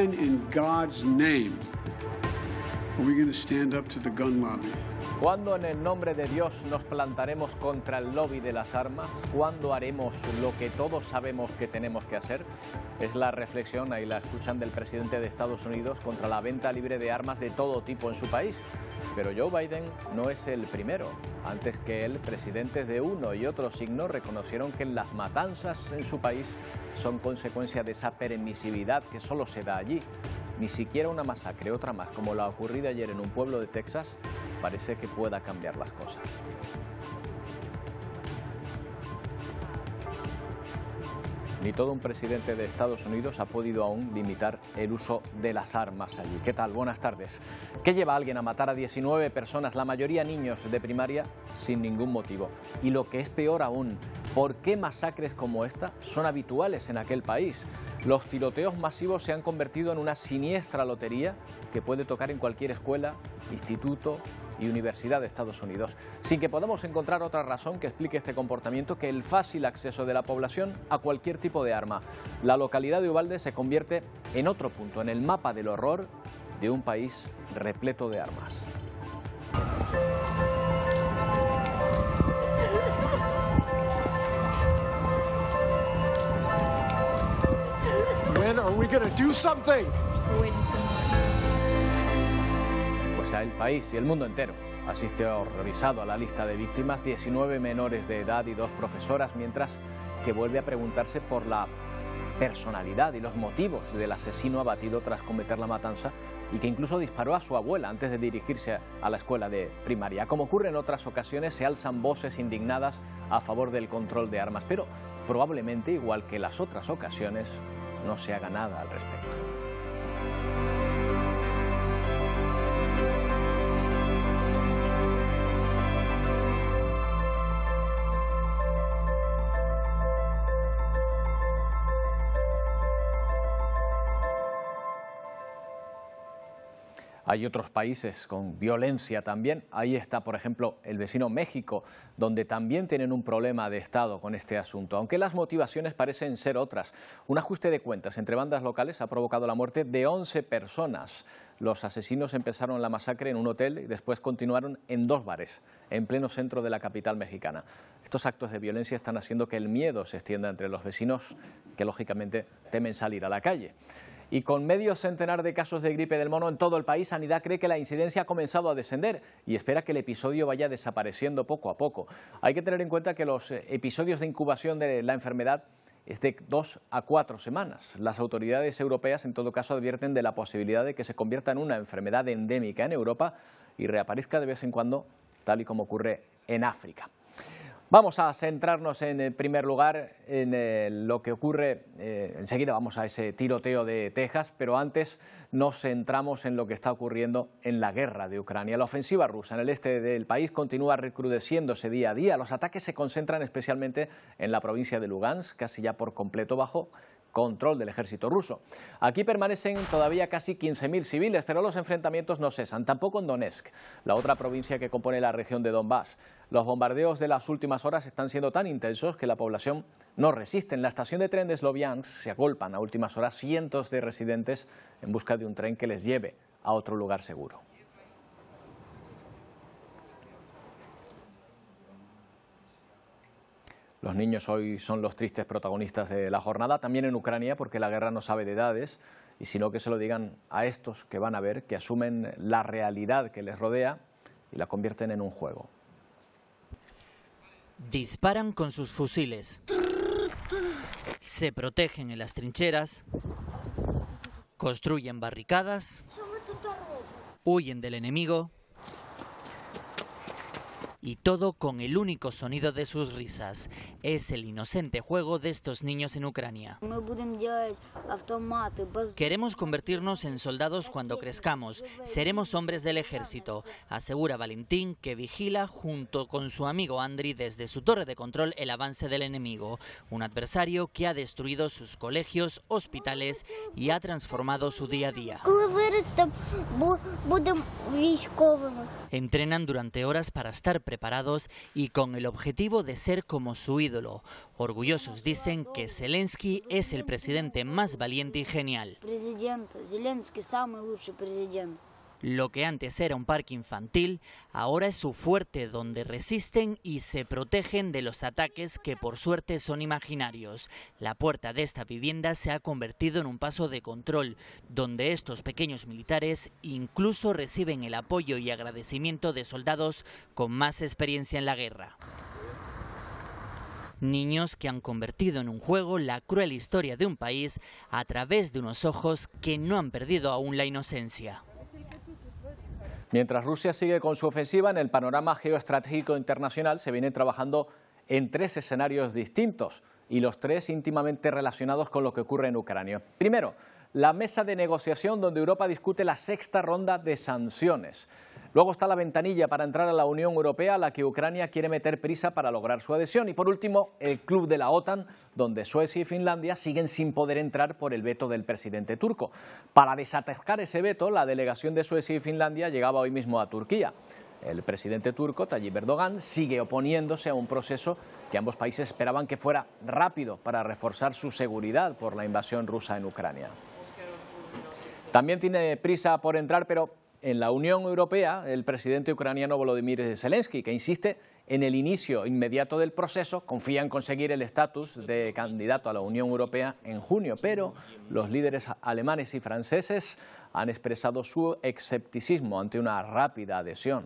When in God's name are we going to stand up to the gun lobby? ¿Cuándo en el nombre de Dios nos plantaremos contra el lobby de las armas? ¿Cuándo haremos lo que todos sabemos que tenemos que hacer? Es la reflexión, ahí la escuchan, del presidente de Estados Unidos contra la venta libre de armas de todo tipo en su país. Pero Joe Biden no es el primero. Antes que él, presidentes de uno y otro signo reconocieron que las matanzas en su país son consecuencia de esa permisividad que solo se da allí. Ni siquiera una masacre, otra más, como la ocurrida ayer en un pueblo de Texas, parece que pueda cambiar las cosas. Ni todo un presidente de Estados Unidos ha podido aún limitar el uso de las armas allí. ¿Qué tal? Buenas tardes. ¿Qué lleva a alguien a matar a 19 personas, la mayoría niños de primaria, sin ningún motivo? Y lo que es peor aún, ¿por qué masacres como esta son habituales en aquel país? Los tiroteos masivos se han convertido en una siniestra lotería que puede tocar en cualquier escuela, instituto y universidad de Estados Unidos, sin que podamos encontrar otra razón que explique este comportamiento que el fácil acceso de la población a cualquier tipo de arma. La localidad de Uvalde se convierte en otro punto en el mapa del horror de un país repleto de armas. When are we gonna do something? Pues el país y el mundo entero asiste horrorizado a la lista de víctimas, 19 menores de edad y 2 profesoras, mientras que vuelve a preguntarse por la personalidad y los motivos del asesino abatido tras cometer la matanza y que incluso disparó a su abuela antes de dirigirse a la escuela de primaria. Como ocurre en otras ocasiones, se alzan voces indignadas a favor del control de armas, pero probablemente, igual que las otras ocasiones, no se haga nada al respecto. Hay otros países con violencia también. Ahí está, por ejemplo, el vecino México, donde también tienen un problema de Estado con este asunto, aunque las motivaciones parecen ser otras. Un ajuste de cuentas entre bandas locales ha provocado la muerte de 11 personas. Los asesinos empezaron la masacre en un hotel y después continuaron en 2 bares, en pleno centro de la capital mexicana. Estos actos de violencia están haciendo que el miedo se extienda entre los vecinos, que lógicamente temen salir a la calle. Y con medio centenar de casos de gripe del mono en todo el país, Sanidad cree que la incidencia ha comenzado a descender y espera que el episodio vaya desapareciendo poco a poco. Hay que tener en cuenta que los episodios de incubación de la enfermedad es de 2 a 4 semanas. Las autoridades europeas, en todo caso, advierten de la posibilidad de que se convierta en una enfermedad endémica en Europa y reaparezca de vez en cuando, tal y como ocurre en África. Vamos a centrarnos en primer lugar en lo que ocurre, enseguida vamos a ese tiroteo de Texas, pero antes nos centramos en lo que está ocurriendo en la guerra de Ucrania. La ofensiva rusa en el este del país continúa recrudeciéndose día a día. Los ataques se concentran especialmente en la provincia de Lugansk, casi ya por completo bajo control del ejército ruso. Aquí permanecen todavía casi 15.000 civiles, pero los enfrentamientos no cesan, tampoco en Donetsk, la otra provincia que compone la región de Donbass. Los bombardeos de las últimas horas están siendo tan intensos que la población no resiste. En la estación de tren de Sloviansk se agolpan a últimas horas cientos de residentes en busca de un tren que les lleve a otro lugar seguro. Los niños hoy son los tristes protagonistas de la jornada, también en Ucrania, porque la guerra no sabe de edades, y sino que se lo digan a estos que van a ver, que asumen la realidad que les rodea y la convierten en un juego. Disparan con sus fusiles, se protegen en las trincheras, construyen barricadas, huyen del enemigo, y todo con el único sonido de sus risas. Es el inocente juego de estos niños en Ucrania. Queremos convertirnos en soldados cuando crezcamos. Seremos hombres del ejército, asegura Valentín, que vigila junto con su amigo Andriy desde su torre de control el avance del enemigo. Un adversario que ha destruido sus colegios, hospitales y ha transformado su día a día. Entrenan durante horas para estar preparados preparados y con el objetivo de ser como su ídolo. Orgullosos dicen que Zelensky es el presidente más valiente y genial. Lo que antes era un parque infantil, ahora es su fuerte donde resisten y se protegen de los ataques que por suerte son imaginarios. La puerta de esta vivienda se ha convertido en un paso de control, donde estos pequeños militares incluso reciben el apoyo y agradecimiento de soldados con más experiencia en la guerra. Niños que han convertido en un juego la cruel historia de un país a través de unos ojos que no han perdido aún la inocencia. Mientras Rusia sigue con su ofensiva, en el panorama geoestratégico internacional se viene trabajando en 3 escenarios distintos y los 3 íntimamente relacionados con lo que ocurre en Ucrania. Primero, la mesa de negociación donde Europa discute la 6ª ronda de sanciones. Luego está la ventanilla para entrar a la Unión Europea, a la que Ucrania quiere meter prisa para lograr su adhesión. Y por último, el club de la OTAN, donde Suecia y Finlandia siguen sin poder entrar por el veto del presidente turco. Para desatascar ese veto, la delegación de Suecia y Finlandia llegaba hoy mismo a Turquía. El presidente turco, Tayyip Erdogan, sigue oponiéndose a un proceso que ambos países esperaban que fuera rápido para reforzar su seguridad por la invasión rusa en Ucrania. También tiene prisa por entrar, pero en la Unión Europea, el presidente ucraniano Volodymyr Zelensky, que insiste en el inicio inmediato del proceso, confía en conseguir el estatus de candidato a la Unión Europea en junio, pero los líderes alemanes y franceses han expresado su escepticismo ante una rápida adhesión.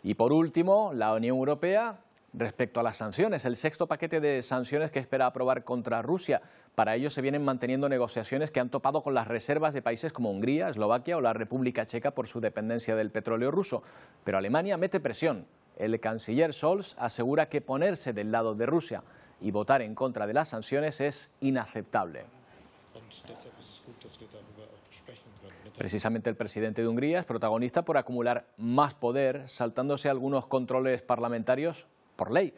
Y por último, la Unión Europea, respecto a las sanciones, el 6º paquete de sanciones que espera aprobar contra Rusia. Para ello se vienen manteniendo negociaciones que han topado con las reservas de países como Hungría, Eslovaquia o la República Checa por su dependencia del petróleo ruso. Pero Alemania mete presión. El canciller Scholz asegura que ponerse del lado de Rusia y votar en contra de las sanciones es inaceptable. Precisamente el presidente de Hungría es protagonista por acumular más poder, saltándose algunos controles parlamentarios por ley.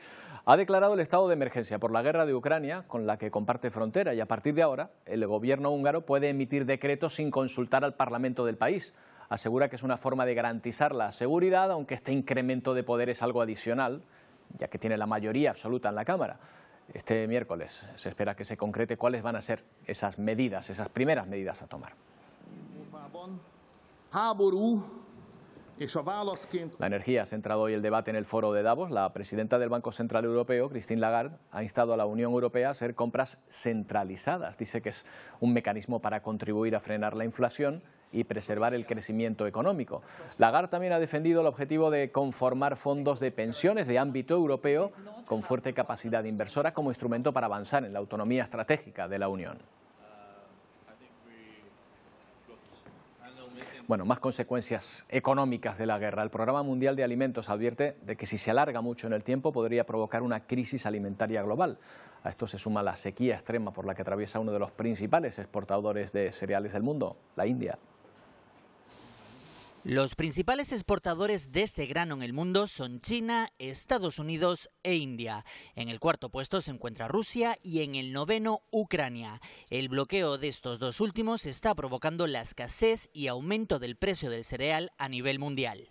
Ha declarado el estado de emergencia por la guerra de Ucrania, con la que comparte frontera, y a partir de ahora el gobierno húngaro puede emitir decretos sin consultar al Parlamento del país. Asegura que es una forma de garantizar la seguridad, aunque este incremento de poder es algo adicional, ya que tiene la mayoría absoluta en la Cámara. Este miércoles se espera que se concrete cuáles van a ser esas medidas, esas primeras medidas a tomar. La energía ha centrado hoy el debate en el foro de Davos. La presidenta del Banco Central Europeo, Christine Lagarde, ha instado a la Unión Europea a hacer compras centralizadas. Dice que es un mecanismo para contribuir a frenar la inflación y preservar el crecimiento económico. Lagarde también ha defendido el objetivo de conformar fondos de pensiones de ámbito europeo con fuerte capacidad inversora como instrumento para avanzar en la autonomía estratégica de la Unión. Bueno, más consecuencias económicas de la guerra. El Programa Mundial de Alimentos advierte de que si se alarga mucho en el tiempo podría provocar una crisis alimentaria global. A esto se suma la sequía extrema por la que atraviesa uno de los principales exportadores de cereales del mundo, la India. Los principales exportadores de este grano en el mundo son China, Estados Unidos e India. En el 4º puesto se encuentra Rusia y en el 9º Ucrania. El bloqueo de estos dos últimos está provocando la escasez y aumento del precio del cereal a nivel mundial.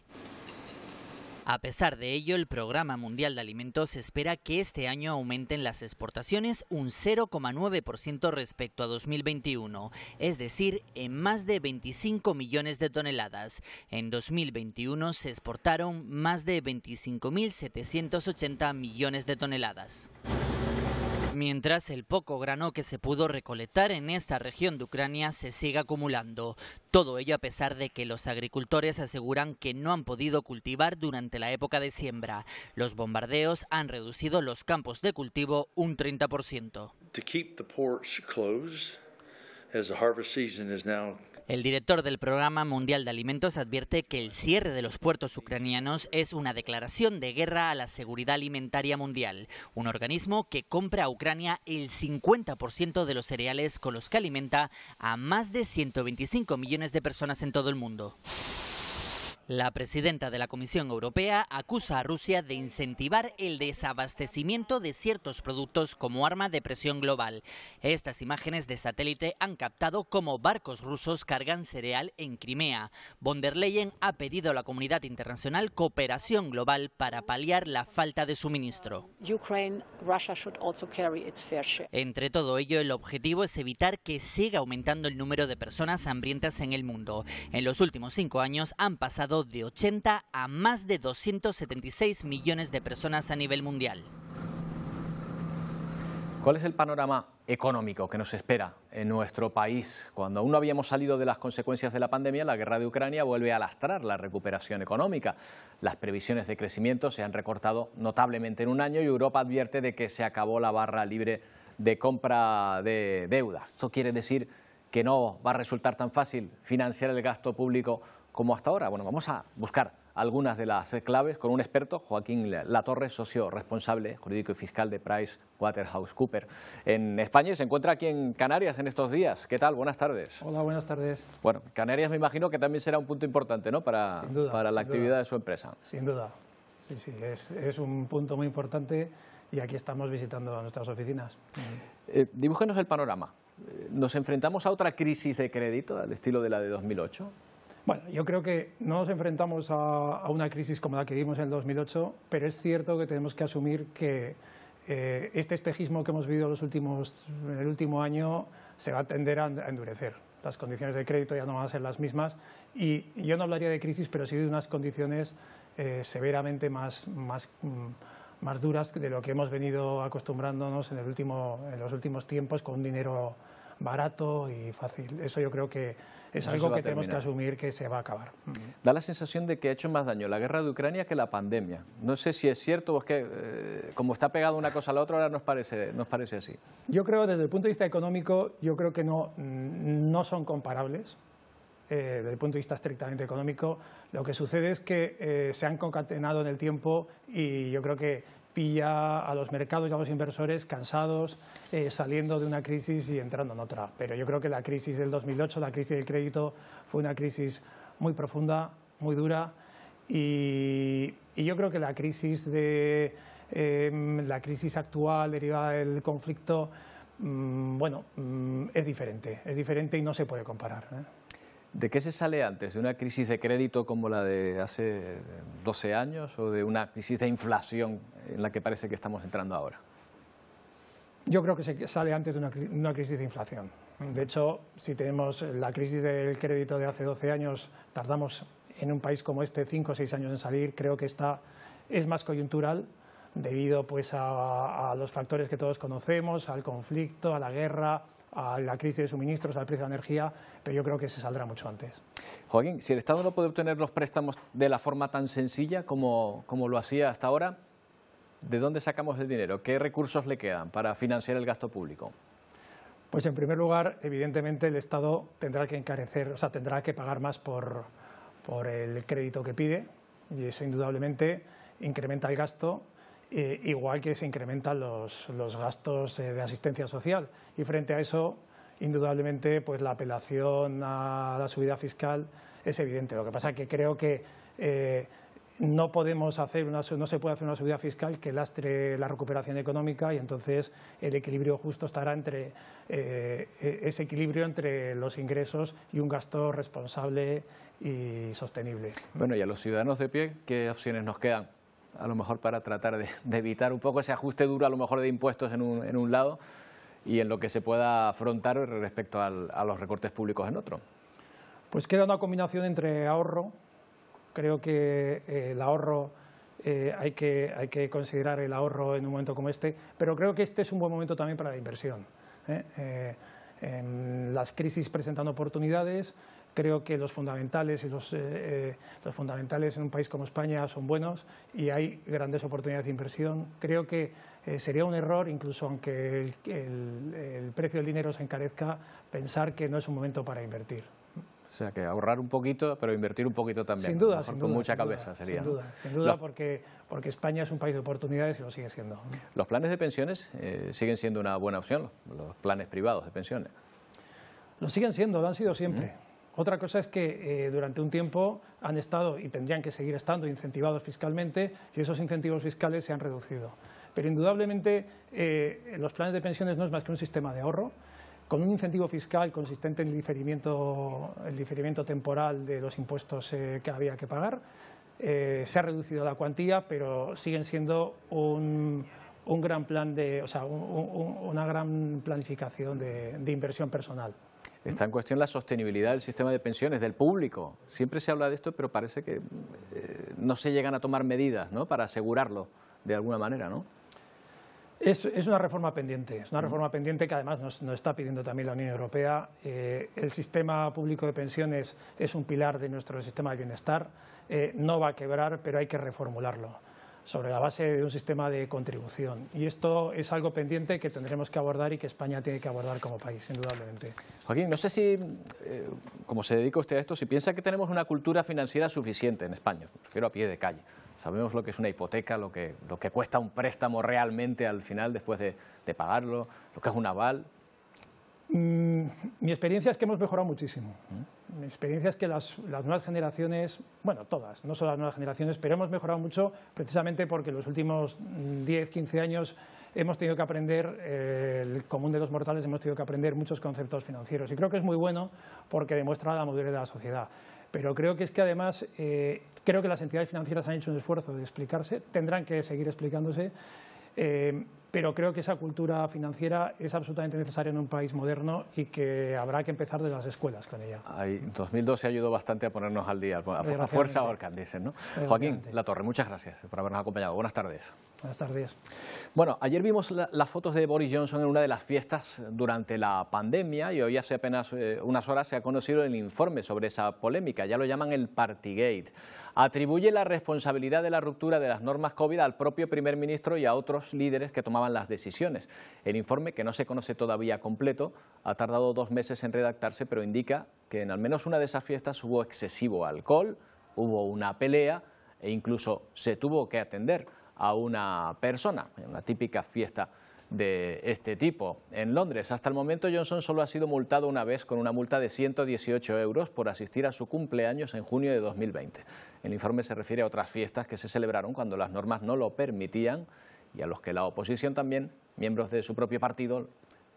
A pesar de ello, el Programa Mundial de Alimentos espera que este año aumenten las exportaciones un 0,9% respecto a 2021, es decir, en más de 25 millones de toneladas. En 2021 se exportaron más de 25.780 millones de toneladas. Mientras el poco grano que se pudo recolectar en esta región de Ucrania se sigue acumulando. Todo ello a pesar de que los agricultores aseguran que no han podido cultivar durante la época de siembra. Los bombardeos han reducido los campos de cultivo un 30%. El director del Programa Mundial de Alimentos advierte que el cierre de los puertos ucranianos es una declaración de guerra a la seguridad alimentaria mundial, un organismo que compra a Ucrania el 50% de los cereales con los que alimenta a más de 125 millones de personas en todo el mundo. La presidenta de la Comisión Europea acusa a Rusia de incentivar el desabastecimiento de ciertos productos como arma de presión global. Estas imágenes de satélite han captado cómo barcos rusos cargan cereal en Crimea. Von der Leyen ha pedido a la comunidad internacional cooperación global para paliar la falta de suministro. Entre todo ello, el objetivo es evitar que siga aumentando el número de personas hambrientas en el mundo. En los últimos 5 años han pasado de 80 a más de 276 millones de personas a nivel mundial. ¿Cuál es el panorama económico que nos espera en nuestro país? Cuando aún no habíamos salido de las consecuencias de la pandemia, la guerra de Ucrania vuelve a lastrar la recuperación económica. Las previsiones de crecimiento se han recortado notablemente en un año y Europa advierte de que se acabó la barra libre de compra de deuda. Esto quiere decir que no va a resultar tan fácil financiar el gasto público como hasta ahora. Bueno, vamos a buscar algunas de las claves con un experto, Joaquín Latorre, socio responsable jurídico y fiscal de PricewaterhouseCoopers en España, y se encuentra aquí en Canarias en estos días. ¿Qué tal? Buenas tardes. Hola, buenas tardes. Bueno, Canarias me imagino que también será un punto importante, ¿no?, para la actividad de su empresa. Sin duda, sí, es un punto muy importante y aquí estamos visitando nuestras oficinas. Dibújenos el panorama. ¿Nos enfrentamos a otra crisis de crédito al estilo de la de 2008? Bueno, yo creo que no nos enfrentamos a una crisis como la que vimos en el 2008, pero es cierto que tenemos que asumir que este espejismo que hemos vivido en el último año se va a tender a endurecer. Las condiciones de crédito ya no van a ser las mismas y yo no hablaría de crisis, pero sí de unas condiciones severamente más duras de lo que hemos venido acostumbrándonos en los últimos tiempos, con un dinero barato y fácil. Eso yo creo que es algo que tenemos que asumir que se va a acabar. Da la sensación de que ha hecho más daño la guerra de Ucrania que la pandemia. No sé si es cierto o es que como está pegado una cosa a la otra ahora nos parece así. Yo creo, desde el punto de vista económico, yo creo que no son comparables. Desde el punto de vista estrictamente económico, lo que sucede es que se han concatenado en el tiempo y yo creo que pilla a los mercados y a los inversores cansados, saliendo de una crisis y entrando en otra. Pero yo creo que la crisis del 2008, la crisis del crédito, fue una crisis muy profunda, muy dura y yo creo que la crisis actual derivada del conflicto, es diferente y no se puede comparar. ¿De qué se sale antes? ¿De una crisis de crédito como la de hace 12 años o de una crisis de inflación en la que parece que estamos entrando ahora? Yo creo que se sale antes de una crisis de inflación. De hecho, si tenemos la crisis del crédito de hace 12 años, tardamos en un país como este 5 o 6 años en salir. Creo que esta es más coyuntural debido pues a los factores que todos conocemos, al conflicto, a la guerra, a la crisis de suministros, al precio de la energía, pero yo creo que se saldrá mucho antes. Joaquín, si el Estado no puede obtener los préstamos de la forma tan sencilla como lo hacía hasta ahora, ¿de dónde sacamos el dinero? ¿Qué recursos le quedan para financiar el gasto público? Pues en primer lugar, evidentemente el Estado tendrá que tendrá que pagar más por el crédito que pide y eso indudablemente incrementa el gasto. Igual que se incrementan los gastos de asistencia social y frente a eso indudablemente pues la apelación a la subida fiscal es evidente. Lo que pasa es que creo que no se puede hacer una subida fiscal que lastre la recuperación económica y entonces el equilibrio justo estará entre ese equilibrio entre los ingresos y un gasto responsable y sostenible. Bueno, y a los ciudadanos de pie, ¿qué opciones nos quedan? A lo mejor para tratar de evitar un poco ese ajuste duro, a lo mejor de impuestos en un lado y en lo que se pueda afrontar respecto a los recortes públicos en otro. Pues queda una combinación entre ahorro. Creo que el ahorro, hay que considerar el ahorro en un momento como este, pero creo que este es un buen momento también para la inversión. Las crisis presentan oportunidades. Creo que los fundamentales en un país como España son buenos y hay grandes oportunidades de inversión. Creo que sería un error, incluso aunque el precio del dinero se encarezca, pensar que no es un momento para invertir. O sea, que ahorrar un poquito, pero invertir un poquito también. Sin duda, con mucha cabeza sería. Sin duda, porque España es un país de oportunidades y lo sigue siendo. ¿Los planes de pensiones siguen siendo una buena opción, los planes privados de pensiones? Lo siguen siendo, lo han sido siempre. Otra cosa es que durante un tiempo han estado y tendrían que seguir estando incentivados fiscalmente y esos incentivos fiscales se han reducido. Pero indudablemente los planes de pensiones no es más que un sistema de ahorro con un incentivo fiscal consistente en el diferimiento temporal de los impuestos que había que pagar. Se ha reducido la cuantía, pero siguen siendo un gran plan una gran planificación de inversión personal. Está en cuestión la sostenibilidad del sistema de pensiones, del público. Siempre se habla de esto, pero parece que no se llegan a tomar medidas, ¿no?, para asegurarlo de alguna manera, ¿no? Es una reforma pendiente, que además nos está pidiendo también la Unión Europea. El sistema público de pensiones es un pilar de nuestro sistema de bienestar, no va a quebrar, pero hay que reformularlo sobre la base de un sistema de contribución. Y esto es algo pendiente que tendremos que abordar y que España tiene que abordar como país, indudablemente. Joaquín, no sé si, como se dedica usted a esto, si piensa que tenemos una cultura financiera suficiente en España, prefiero a pie de calle. Sabemos lo que es una hipoteca, lo que cuesta un préstamo realmente al final después de pagarlo, lo que es un aval. Mi experiencia es que hemos mejorado muchísimo. Mi experiencia es que las nuevas generaciones, bueno, todas, no solo las nuevas generaciones, pero hemos mejorado mucho precisamente porque en los últimos 10, 15 años hemos tenido que aprender, el común de los mortales, hemos tenido que aprender muchos conceptos financieros. Y creo que es muy bueno porque demuestra la madurez de la sociedad. Pero creo que además, creo que las entidades financieras han hecho un esfuerzo de explicarse, tendrán que seguir explicándose, pero creo que esa cultura financiera es absolutamente necesaria en un país moderno y que habrá que empezar desde las escuelas con ella. En 2012 ayudó bastante a ponernos al día, a fuerza ahorcan, dicen, ¿no? Joaquín Latorre, muchas gracias por habernos acompañado. Buenas tardes. Buenas tardes. Bueno, ayer vimos las fotos de Boris Johnson en una de las fiestas durante la pandemia y hoy hace apenas unas horas se ha conocido el informe sobre esa polémica, ya lo llaman el Partygate. Atribuye la responsabilidad de la ruptura de las normas COVID al propio primer ministro y a otros líderes que tomaban las decisiones. El informe, que no se conoce todavía completo, ha tardado 2 meses en redactarse, pero indica que en al menos una de esas fiestas hubo excesivo alcohol, hubo una pelea e incluso se tuvo que atender a una persona en una típica fiesta de este tipo. En Londres, hasta el momento, Johnson solo ha sido multado una vez con una multa de 118 euros por asistir a su cumpleaños en junio de 2020. El informe se refiere a otras fiestas que se celebraron cuando las normas no lo permitían y a los que la oposición también, miembros de su propio partido,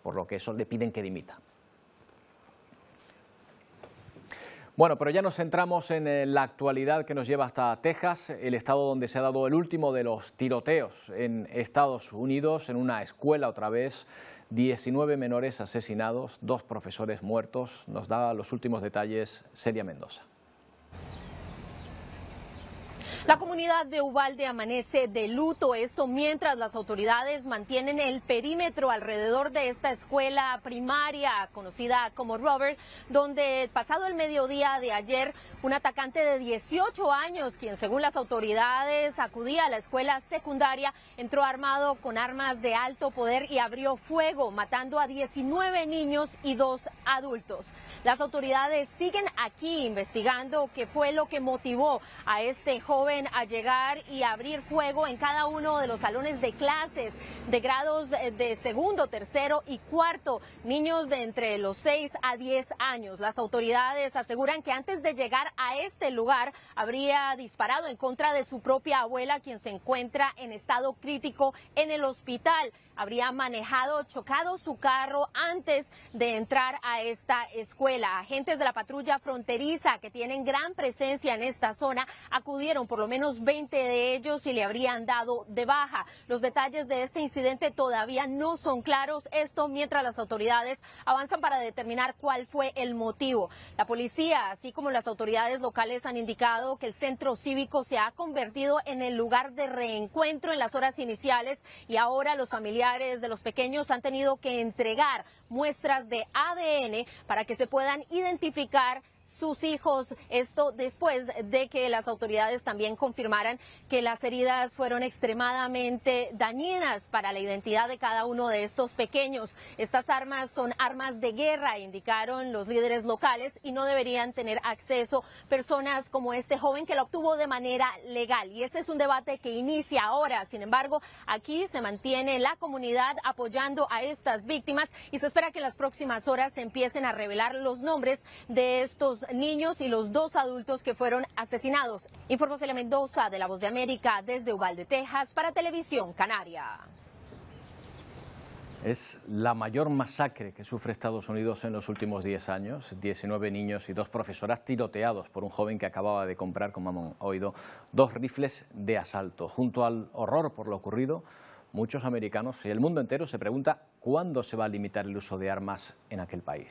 por lo que eso le piden que dimita. Bueno, pero ya nos centramos en la actualidad que nos lleva hasta Texas, el estado donde se ha dado el último de los tiroteos en Estados Unidos, en una escuela otra vez, 19 menores asesinados, 2 profesores muertos. Nos da los últimos detalles Celia Mendoza. La comunidad de Uvalde amanece de luto, esto mientras las autoridades mantienen el perímetro alrededor de esta escuela primaria conocida como Robert, donde pasado el mediodía de ayer, un atacante de 18 años, quien según las autoridades acudía a la escuela secundaria, entró armado con armas de alto poder y abrió fuego, matando a 19 niños y 2 adultos. Las autoridades siguen aquí investigando qué fue lo que motivó a este joven a llegar y abrir fuego en cada uno de los salones de clases de grados de segundo, tercero y cuarto, niños de entre los 6 a 10 años. Las autoridades aseguran que antes de llegar a este lugar habría disparado en contra de su propia abuela, quien se encuentra en estado crítico en el hospital. Habría chocado su carro antes de entrar a esta escuela. Agentes de la patrulla fronteriza, que tienen gran presencia en esta zona, acudieron, por lo menos 20 de ellos, y le habrían dado de baja. Los detalles de este incidente todavía no son claros, esto mientras las autoridades avanzan para determinar cuál fue el motivo. La policía, así como las autoridades locales, han indicado que el centro cívico se ha convertido en el lugar de reencuentro en las horas iniciales y ahora los familiares de los pequeños han tenido que entregar muestras de ADN para que se puedan identificar sus hijos, esto después de que las autoridades también confirmaran que las heridas fueron extremadamente dañinas para la identidad de cada uno de estos pequeños. Estas armas son armas de guerra, indicaron los líderes locales, y no deberían tener acceso personas como este joven que lo obtuvo de manera legal. Y ese es un debate que inicia ahora. Sin embargo, aquí se mantiene la comunidad apoyando a estas víctimas y se espera que en las próximas horas se empiecen a revelar los nombres de estos los niños y los 2 adultos que fueron asesinados. Informó Celia Mendoza de La Voz de América desde Uvalde, Texas, para Televisión Canaria. Es la mayor masacre que sufre Estados Unidos en los últimos 10 años. 19 niños y 2 profesoras tiroteados por un joven que acababa de comprar, como han oído, 2 rifles de asalto. Junto al horror por lo ocurrido, muchos americanos y el mundo entero se pregunta cuándo se va a limitar el uso de armas en aquel país.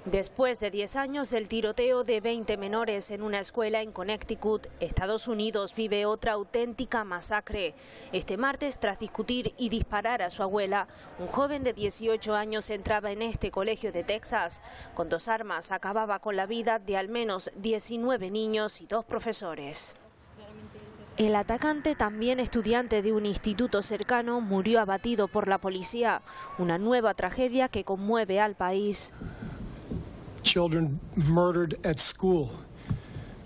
Después de 10 años del tiroteo de 20 menores en una escuela en Connecticut, Estados Unidos vive otra auténtica masacre. Este martes, tras discutir y disparar a su abuela, un joven de 18 años entraba en este colegio de Texas. Con 2 armas acababa con la vida de al menos 19 niños y 2 profesores. El atacante, también estudiante de un instituto cercano, murió abatido por la policía. Una nueva tragedia que conmueve al país. Children murdered at school.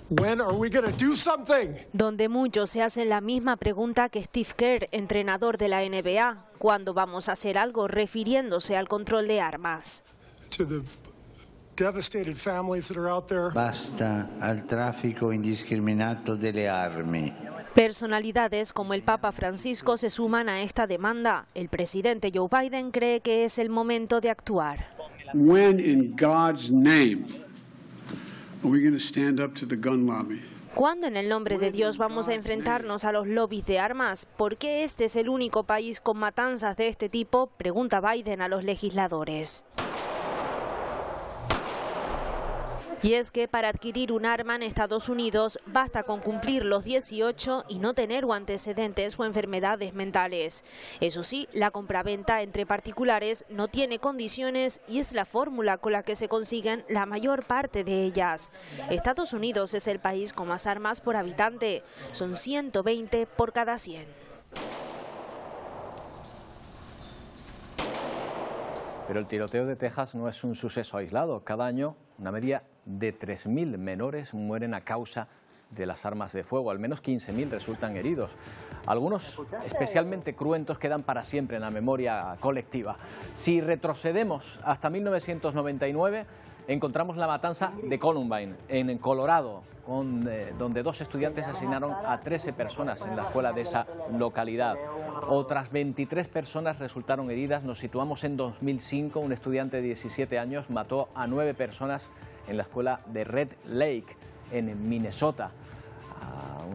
When are we going to do something? Donde muchos se hacen la misma pregunta que Steve Kerr, entrenador de la NBA. ¿Cuándo vamos a hacer algo refiriéndose al control de armas? To the devastated families that are out there. Basta al tráfico indiscriminato delle armi. Personalidades como el Papa Francisco se suman a esta demanda. El presidente Joe Biden cree que es el momento de actuar. When in God's name are we going to stand up to the gun lobby? ¿Cuándo en el nombre de Dios vamos a enfrentarnos a los lobbies de armas? ¿Por qué este es el único país con matanzas de este tipo?, pregunta Biden a los legisladores. Y es que para adquirir un arma en Estados Unidos basta con cumplir los 18 y no tener antecedentes o enfermedades mentales. Eso sí, la compraventa entre particulares no tiene condiciones y es la fórmula con la que se consiguen la mayor parte de ellas. Estados Unidos es el país con más armas por habitante. Son 120 por cada 100. Pero el tiroteo de Texas no es un suceso aislado. Cada año una media de 3.000 menores mueren a causa de las armas de fuego. Al menos 15.000 resultan heridos. Algunos especialmente cruentos quedan para siempre en la memoria colectiva. Si retrocedemos hasta 1999, encontramos la matanza de Columbine, en Colorado, donde 2 estudiantes asesinaron a 13 personas en la escuela de esa localidad. Otras 23 personas resultaron heridas. Nos situamos en 2005, un estudiante de 17 años mató a 9 personas en la escuela de Red Lake, en Minnesota.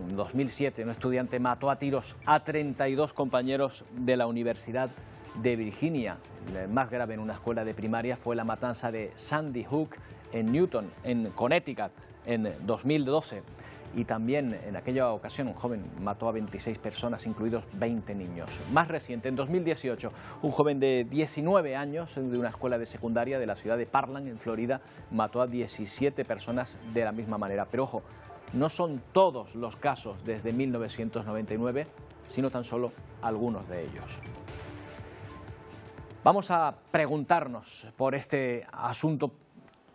En 2007, un estudiante mató a tiros a 32 compañeros de la Universidad de Virginia. El más grave en una escuela de primaria fue la matanza de Sandy Hook en Newton, en Connecticut, en 2012. Y también en aquella ocasión un joven mató a 26 personas, incluidos 20 niños. Más reciente, en 2018, un joven de 19 años de una escuela de secundaria de la ciudad de Parkland, en Florida, mató a 17 personas de la misma manera. Pero ojo, no son todos los casos desde 1999, sino tan solo algunos de ellos. Vamos a preguntarnos por este asunto,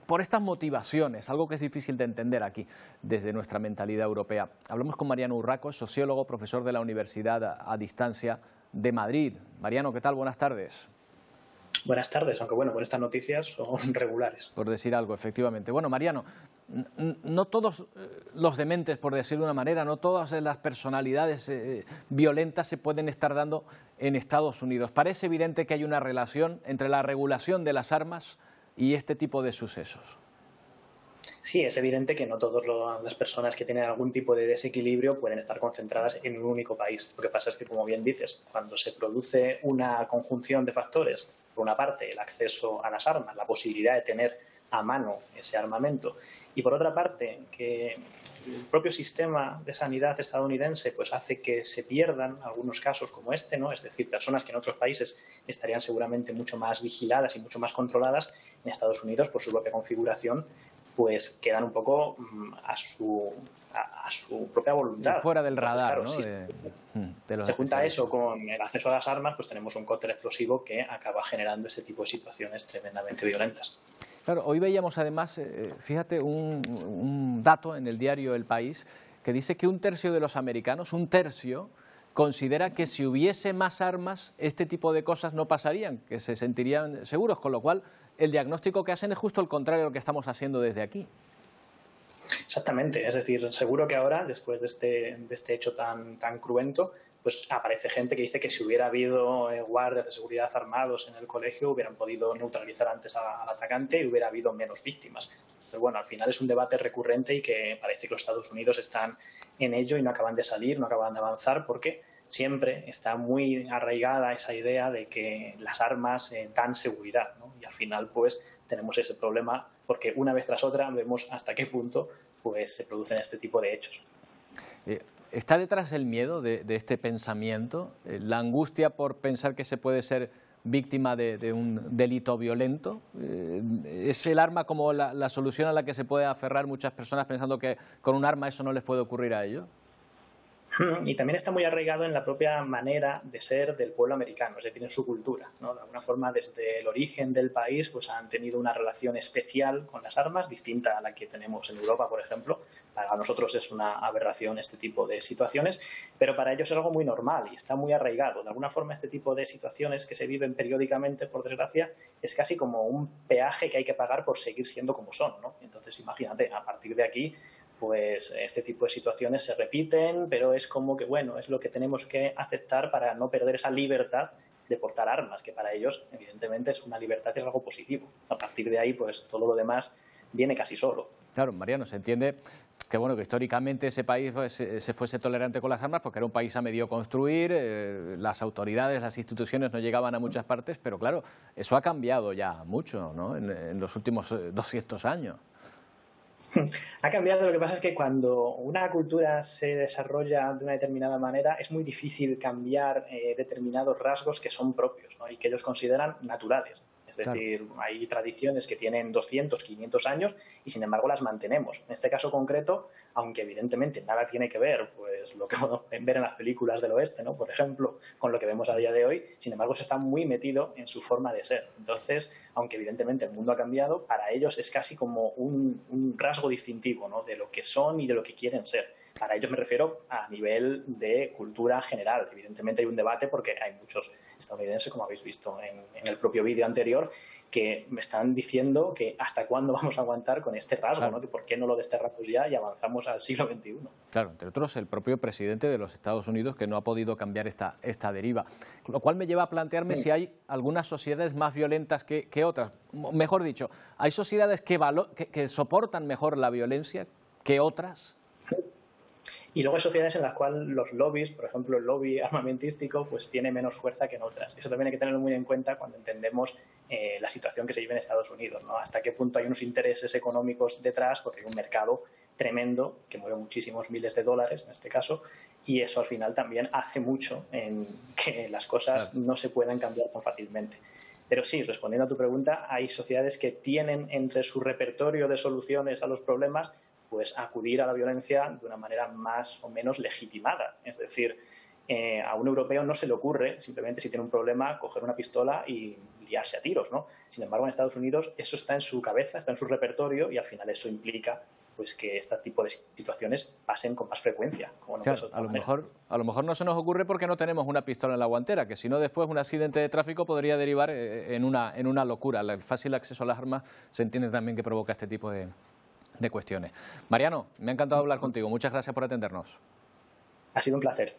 por estas motivaciones, algo que es difícil de entender aquí desde nuestra mentalidad europea. Hablamos con Mariano Urraco, sociólogo, profesor de la Universidad a Distancia de Madrid. Mariano, ¿qué tal? Buenas tardes. Buenas tardes, aunque bueno, con estas noticias son regulares. Por decir algo, efectivamente. Bueno, Mariano, no todos los dementes, por decir de una manera, no todas las personalidades violentas se pueden estar dando en Estados Unidos. Parece evidente que hay una relación entre la regulación de las armas y este tipo de sucesos. Sí, es evidente que no todas las personas que tienen algún tipo de desequilibrio pueden estar concentradas en un único país. Lo que pasa es que, como bien dices, cuando se produce una conjunción de factores, por una parte el acceso a las armas, la posibilidad de tener a mano ese armamento, y por otra parte que el propio sistema de sanidad estadounidense pues hace que se pierdan algunos casos como este, ¿no? Es decir, personas que en otros países estarían seguramente mucho más vigiladas y mucho más controladas, en Estados Unidos, por su propia configuración, pues quedan un poco a su propia voluntad. Y fuera del radar, entonces, claro, ¿no? Si se junta eso con el acceso a las armas, pues tenemos un cóctel explosivo que acaba generando este tipo de situaciones tremendamente violentas. Claro, hoy veíamos además, fíjate, un dato en el diario El País que dice que 1/3 de los americanos, 1/3, considera que si hubiese más armas, este tipo de cosas no pasarían, que se sentirían seguros, con lo cual el diagnóstico que hacen es justo el contrario de lo que estamos haciendo desde aquí. Exactamente, es decir, seguro que ahora, después de este hecho tan cruento, pues aparece gente que dice que si hubiera habido guardias de seguridad armados en el colegio hubieran podido neutralizar antes al atacante y hubiera habido menos víctimas. Pero bueno, al final es un debate recurrente y que parece que los Estados Unidos están en ello y no acaban de salir, no acaban de avanzar, porque siempre está muy arraigada esa idea de que las armas dan seguridad, ¿no? Y al final pues tenemos ese problema porque una vez tras otra vemos hasta qué punto pues se producen este tipo de hechos. ¿Está detrás el miedo de este pensamiento, la angustia por pensar que se puede ser víctima de un delito violento? ¿Es el arma como la solución a la que se puede aferrar muchas personas pensando que con un arma eso no les puede ocurrir a ellos? Y también está muy arraigado en la propia manera de ser del pueblo americano, es decir, en su cultura, ¿no? De alguna forma, desde el origen del país, pues han tenido una relación especial con las armas, distinta a la que tenemos en Europa, por ejemplo. Para nosotros es una aberración este tipo de situaciones, pero para ellos es algo muy normal y está muy arraigado. De alguna forma, este tipo de situaciones que se viven periódicamente, por desgracia, es casi como un peaje que hay que pagar por seguir siendo como son, ¿no? Entonces, imagínate, a partir de aquí, pues este tipo de situaciones se repiten, pero es como que, bueno, es lo que tenemos que aceptar para no perder esa libertad de portar armas, que para ellos, evidentemente, es una libertad y es algo positivo. A partir de ahí, pues todo lo demás viene casi solo. Claro, Mariano, se entiende que, bueno, que históricamente ese país se fuese tolerante con las armas porque era un país a medio construir, las autoridades, las instituciones no llegaban a muchas partes, pero claro, eso ha cambiado ya mucho, ¿no? En los últimos 200 años. Ha cambiado, lo que pasa es que cuando una cultura se desarrolla de una determinada manera es muy difícil cambiar determinados rasgos que son propios, ¿no? Y que ellos consideran naturales. Es decir, claro, hay tradiciones que tienen 200, 500 años y sin embargo las mantenemos. En este caso concreto, aunque evidentemente nada tiene que ver, pues lo que podemos ver en las películas del oeste, ¿no? Por ejemplo, con lo que vemos a día de hoy, sin embargo se está muy metido en su forma de ser. Entonces, aunque evidentemente el mundo ha cambiado, para ellos es casi como un rasgo distintivo, ¿no? De lo que son y de lo que quieren ser. Para ellos me refiero a nivel de cultura general. Evidentemente hay un debate porque hay muchos estadounidenses, como habéis visto en el propio vídeo anterior, que me están diciendo que hasta cuándo vamos a aguantar con este rasgo, claro, ¿no? Que por qué no lo desterramos ya y avanzamos al siglo XXI. Claro, entre otros el propio presidente de los Estados Unidos que no ha podido cambiar esta deriva. Lo cual me lleva a plantearme si hay algunas sociedades más violentas que otras. Mejor dicho, ¿hay sociedades que soportan mejor la violencia que otras? Y luego hay sociedades en las cuales los lobbies, por ejemplo el lobby armamentístico, pues tiene menos fuerza que en otras. Eso también hay que tenerlo muy en cuenta cuando entendemos la situación que se vive en Estados Unidos, ¿no? Hasta qué punto hay unos intereses económicos detrás, porque hay un mercado tremendo que mueve muchísimos miles de dólares en este caso, y eso al final también hace mucho en que las cosas no se puedan cambiar tan fácilmente. Pero sí, respondiendo a tu pregunta, hay sociedades que tienen entre su repertorio de soluciones a los problemas pues acudir a la violencia de una manera más o menos legitimada. Es decir, a un europeo no se le ocurre, simplemente si tiene un problema, coger una pistola y liarse a tiros, ¿no? Sin embargo, en Estados Unidos eso está en su cabeza, está en su repertorio y al final eso implica pues que este tipo de situaciones pasen con más frecuencia. Como no claro, a lo mejor no se nos ocurre porque no tenemos una pistola en la guantera, que si no después un accidente de tráfico podría derivar en una locura. El fácil acceso a las armas se entiende también que provoca este tipo de cuestiones. Mariano, me ha encantado hablar contigo. Muchas gracias por atendernos. Ha sido un placer.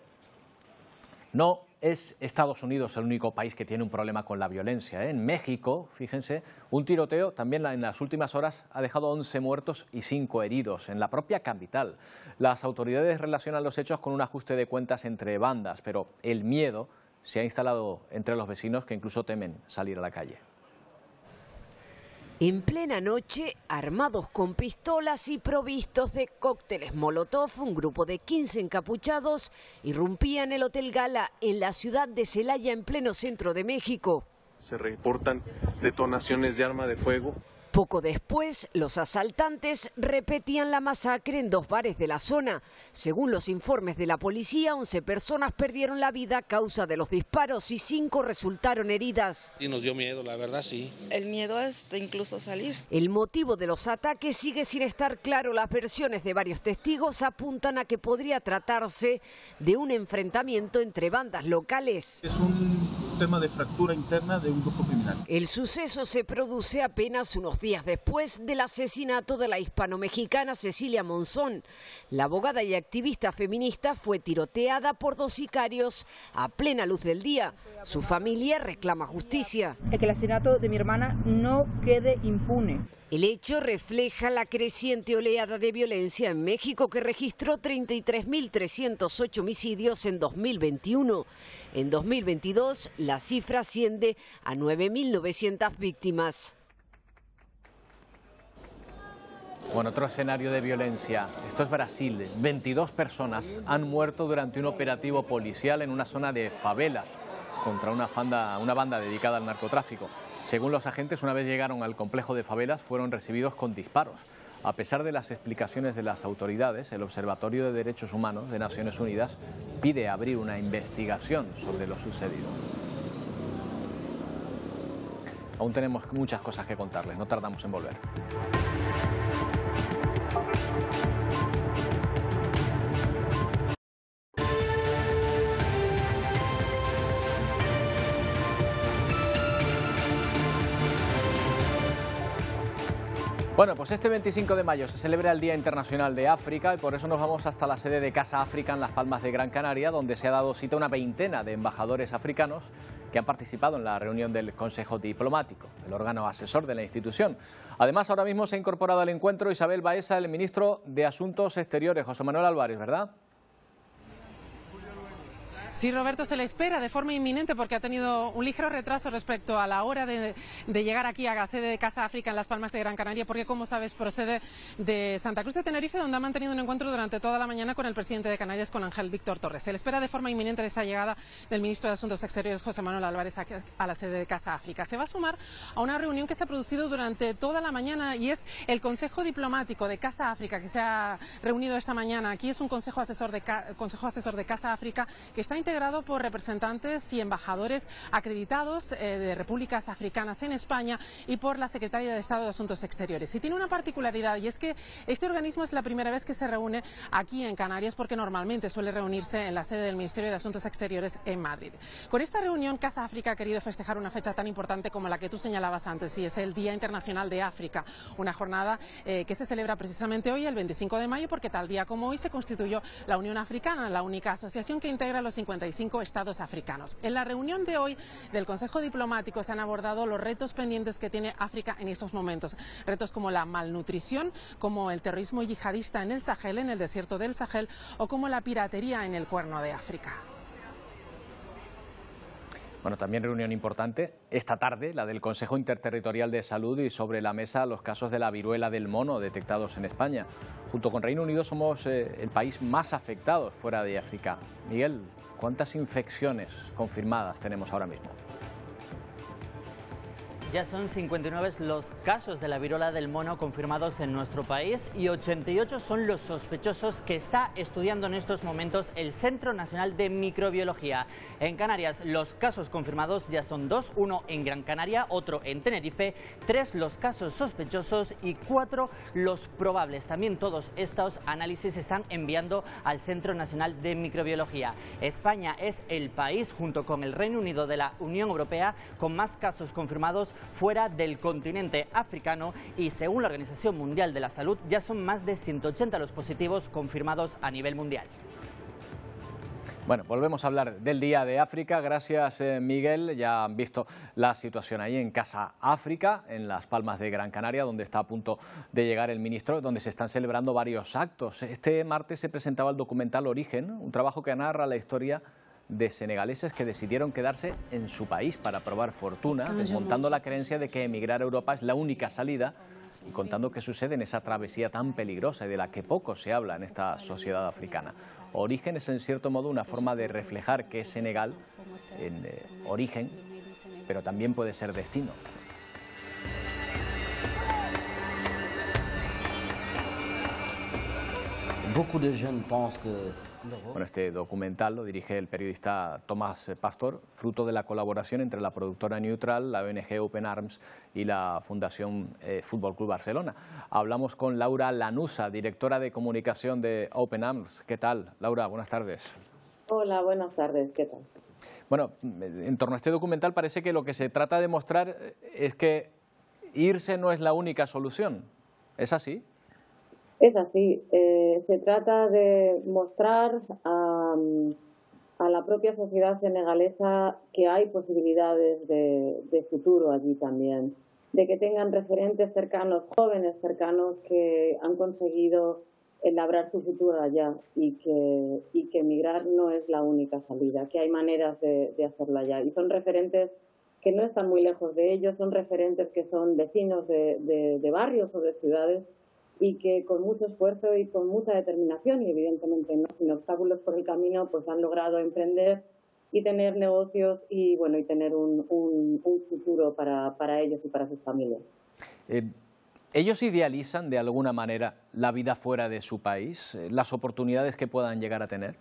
No es Estados Unidos el único país que tiene un problema con la violencia, ¿eh? En México, fíjense, un tiroteo también en las últimas horas ha dejado 11 muertos y 5 heridos en la propia capital. Las autoridades relacionan los hechos con un ajuste de cuentas entre bandas, pero el miedo se ha instalado entre los vecinos que incluso temen salir a la calle. En plena noche, armados con pistolas y provistos de cócteles Molotov, un grupo de 15 encapuchados irrumpían el Hotel Gala en la ciudad de Celaya, en pleno centro de México. Se reportan detonaciones de arma de fuego. Poco después, los asaltantes repetían la masacre en 2 bares de la zona. Según los informes de la policía, 11 personas perdieron la vida a causa de los disparos y 5 resultaron heridas. Y nos dio miedo, la verdad, sí. El miedo es de incluso salir. El motivo de los ataques sigue sin estar claro. Las versiones de varios testigos apuntan a que podría tratarse de un enfrentamiento entre bandas locales. Es un tema de fractura interna de un grupo criminal. El suceso se produce apenas unos días después del asesinato de la hispano-mexicana Cecilia Monzón. La abogada y activista feminista fue tiroteada por 2 sicarios a plena luz del día. Su familia reclama justicia. Que el asesinato de mi hermana no quede impune. El hecho refleja la creciente oleada de violencia en México, que registró 33.308 homicidios en 2021. En 2022 la cifra asciende a 9.900 víctimas. Bueno, otro escenario de violencia. Esto es Brasil. 22 personas han muerto durante un operativo policial en una zona de favelas contra una banda dedicada al narcotráfico. Según los agentes, una vez llegaron al complejo de favelas, fueron recibidos con disparos. A pesar de las explicaciones de las autoridades, el Observatorio de Derechos Humanos de Naciones Unidas pide abrir una investigación sobre lo sucedido. Aún tenemos muchas cosas que contarles, no tardamos en volver. Bueno, pues este 25 de mayo se celebra el Día Internacional de África y por eso nos vamos hasta la sede de Casa África en Las Palmas de Gran Canaria, donde se ha dado cita a una veintena de embajadores africanos que han participado en la reunión del Consejo Diplomático, el órgano asesor de la institución. Además, ahora mismo se ha incorporado al encuentro Isabel Baeza, el ministro de Asuntos Exteriores, José Manuel Álvarez, ¿verdad? Sí, Roberto, se le espera de forma inminente porque ha tenido un ligero retraso respecto a la hora de llegar aquí a la sede de Casa África en Las Palmas de Gran Canaria, porque, como sabes, procede de Santa Cruz de Tenerife, donde ha mantenido un encuentro durante toda la mañana con el presidente de Canarias, con Ángel Víctor Torres. Se le espera de forma inminente esa llegada del ministro de Asuntos Exteriores, José Manuel Álvarez, a la sede de Casa África. Se va a sumar a una reunión que se ha producido durante toda la mañana y es el Consejo Diplomático de Casa África, que se ha reunido esta mañana. Aquí es un consejo asesor de Casa África que está integrado por representantes y embajadores acreditados de repúblicas africanas en España y por la Secretaría de Estado de Asuntos Exteriores. Y tiene una particularidad, y es que este organismo es la primera vez que se reúne aquí en Canarias, porque normalmente suele reunirse en la sede del Ministerio de Asuntos Exteriores en Madrid. Con esta reunión, Casa África ha querido festejar una fecha tan importante como la que tú señalabas antes, y es el Día Internacional de África, una jornada que se celebra precisamente hoy, el 25 de mayo, porque tal día como hoy se constituyó la Unión Africana, la única asociación que integra los 55 estados africanos. En la reunión de hoy del Consejo Diplomático se han abordado los retos pendientes que tiene África en estos momentos. Retos como la malnutrición, como el terrorismo yihadista en el Sahel, en el desierto del Sahel, o como la piratería en el Cuerno de África. Bueno, también reunión importante esta tarde, la del Consejo Interterritorial de Salud, y sobre la mesa los casos de la viruela del mono detectados en España. Junto con Reino Unido somos el país más afectado fuera de África. Miguel, ¿cuántas infecciones confirmadas tenemos ahora mismo? Ya son 59 los casos de la viruela del mono confirmados en nuestro país y 88 son los sospechosos que está estudiando en estos momentos el Centro Nacional de Microbiología. En Canarias los casos confirmados ya son 2, uno en Gran Canaria, otro en Tenerife, 3 los casos sospechosos y 4 los probables. También todos estos análisis se están enviando al Centro Nacional de Microbiología. España es el país, junto con el Reino Unido de la Unión Europea, con más casos confirmados fuera del continente africano, y según la Organización Mundial de la Salud ya son más de 180 los positivos confirmados a nivel mundial. Bueno, volvemos a hablar del Día de África. Gracias, Miguel. Ya han visto la situación ahí en Casa África, en Las Palmas de Gran Canaria, donde está a punto de llegar el ministro, donde se están celebrando varios actos. Este martes se presentaba el documental Origen, un trabajo que narra la historia de senegaleses que decidieron quedarse en su país para probar fortuna, desmontando la creencia de que emigrar a Europa es la única salida y contando qué sucede en esa travesía tan peligrosa y de la que poco se habla en esta sociedad africana. Origen es en cierto modo una forma de reflejar que es Senegal en origen, pero también puede ser destino. Bueno, este documental lo dirige el periodista Tomás Pastor, fruto de la colaboración entre la productora Neutral, la ONG Open Arms y la Fundación Fútbol Club Barcelona. Hablamos con Laura Lanusa, directora de comunicación de Open Arms. ¿Qué tal, Laura? Buenas tardes. Hola, buenas tardes, ¿qué tal? Bueno, en torno a este documental parece que lo que se trata de mostrar es que irse no es la única solución. ¿Es así? Es así. Se trata de mostrar a la propia sociedad senegalesa que hay posibilidades de futuro allí también, de que tengan referentes cercanos, jóvenes cercanos que han conseguido labrar su futuro allá y que emigrar no es la única salida, que hay maneras de hacerlo allá. Y son referentes que no están muy lejos de ellos, son referentes que son vecinos de barrios o de ciudades y que con mucho esfuerzo y con mucha determinación y evidentemente no sin obstáculos por el camino pues han logrado emprender y tener negocios y bueno y tener un futuro para ellos y para sus familias. ¿Ellos idealizan de alguna manera la vida fuera de su país, las oportunidades que puedan llegar a tener?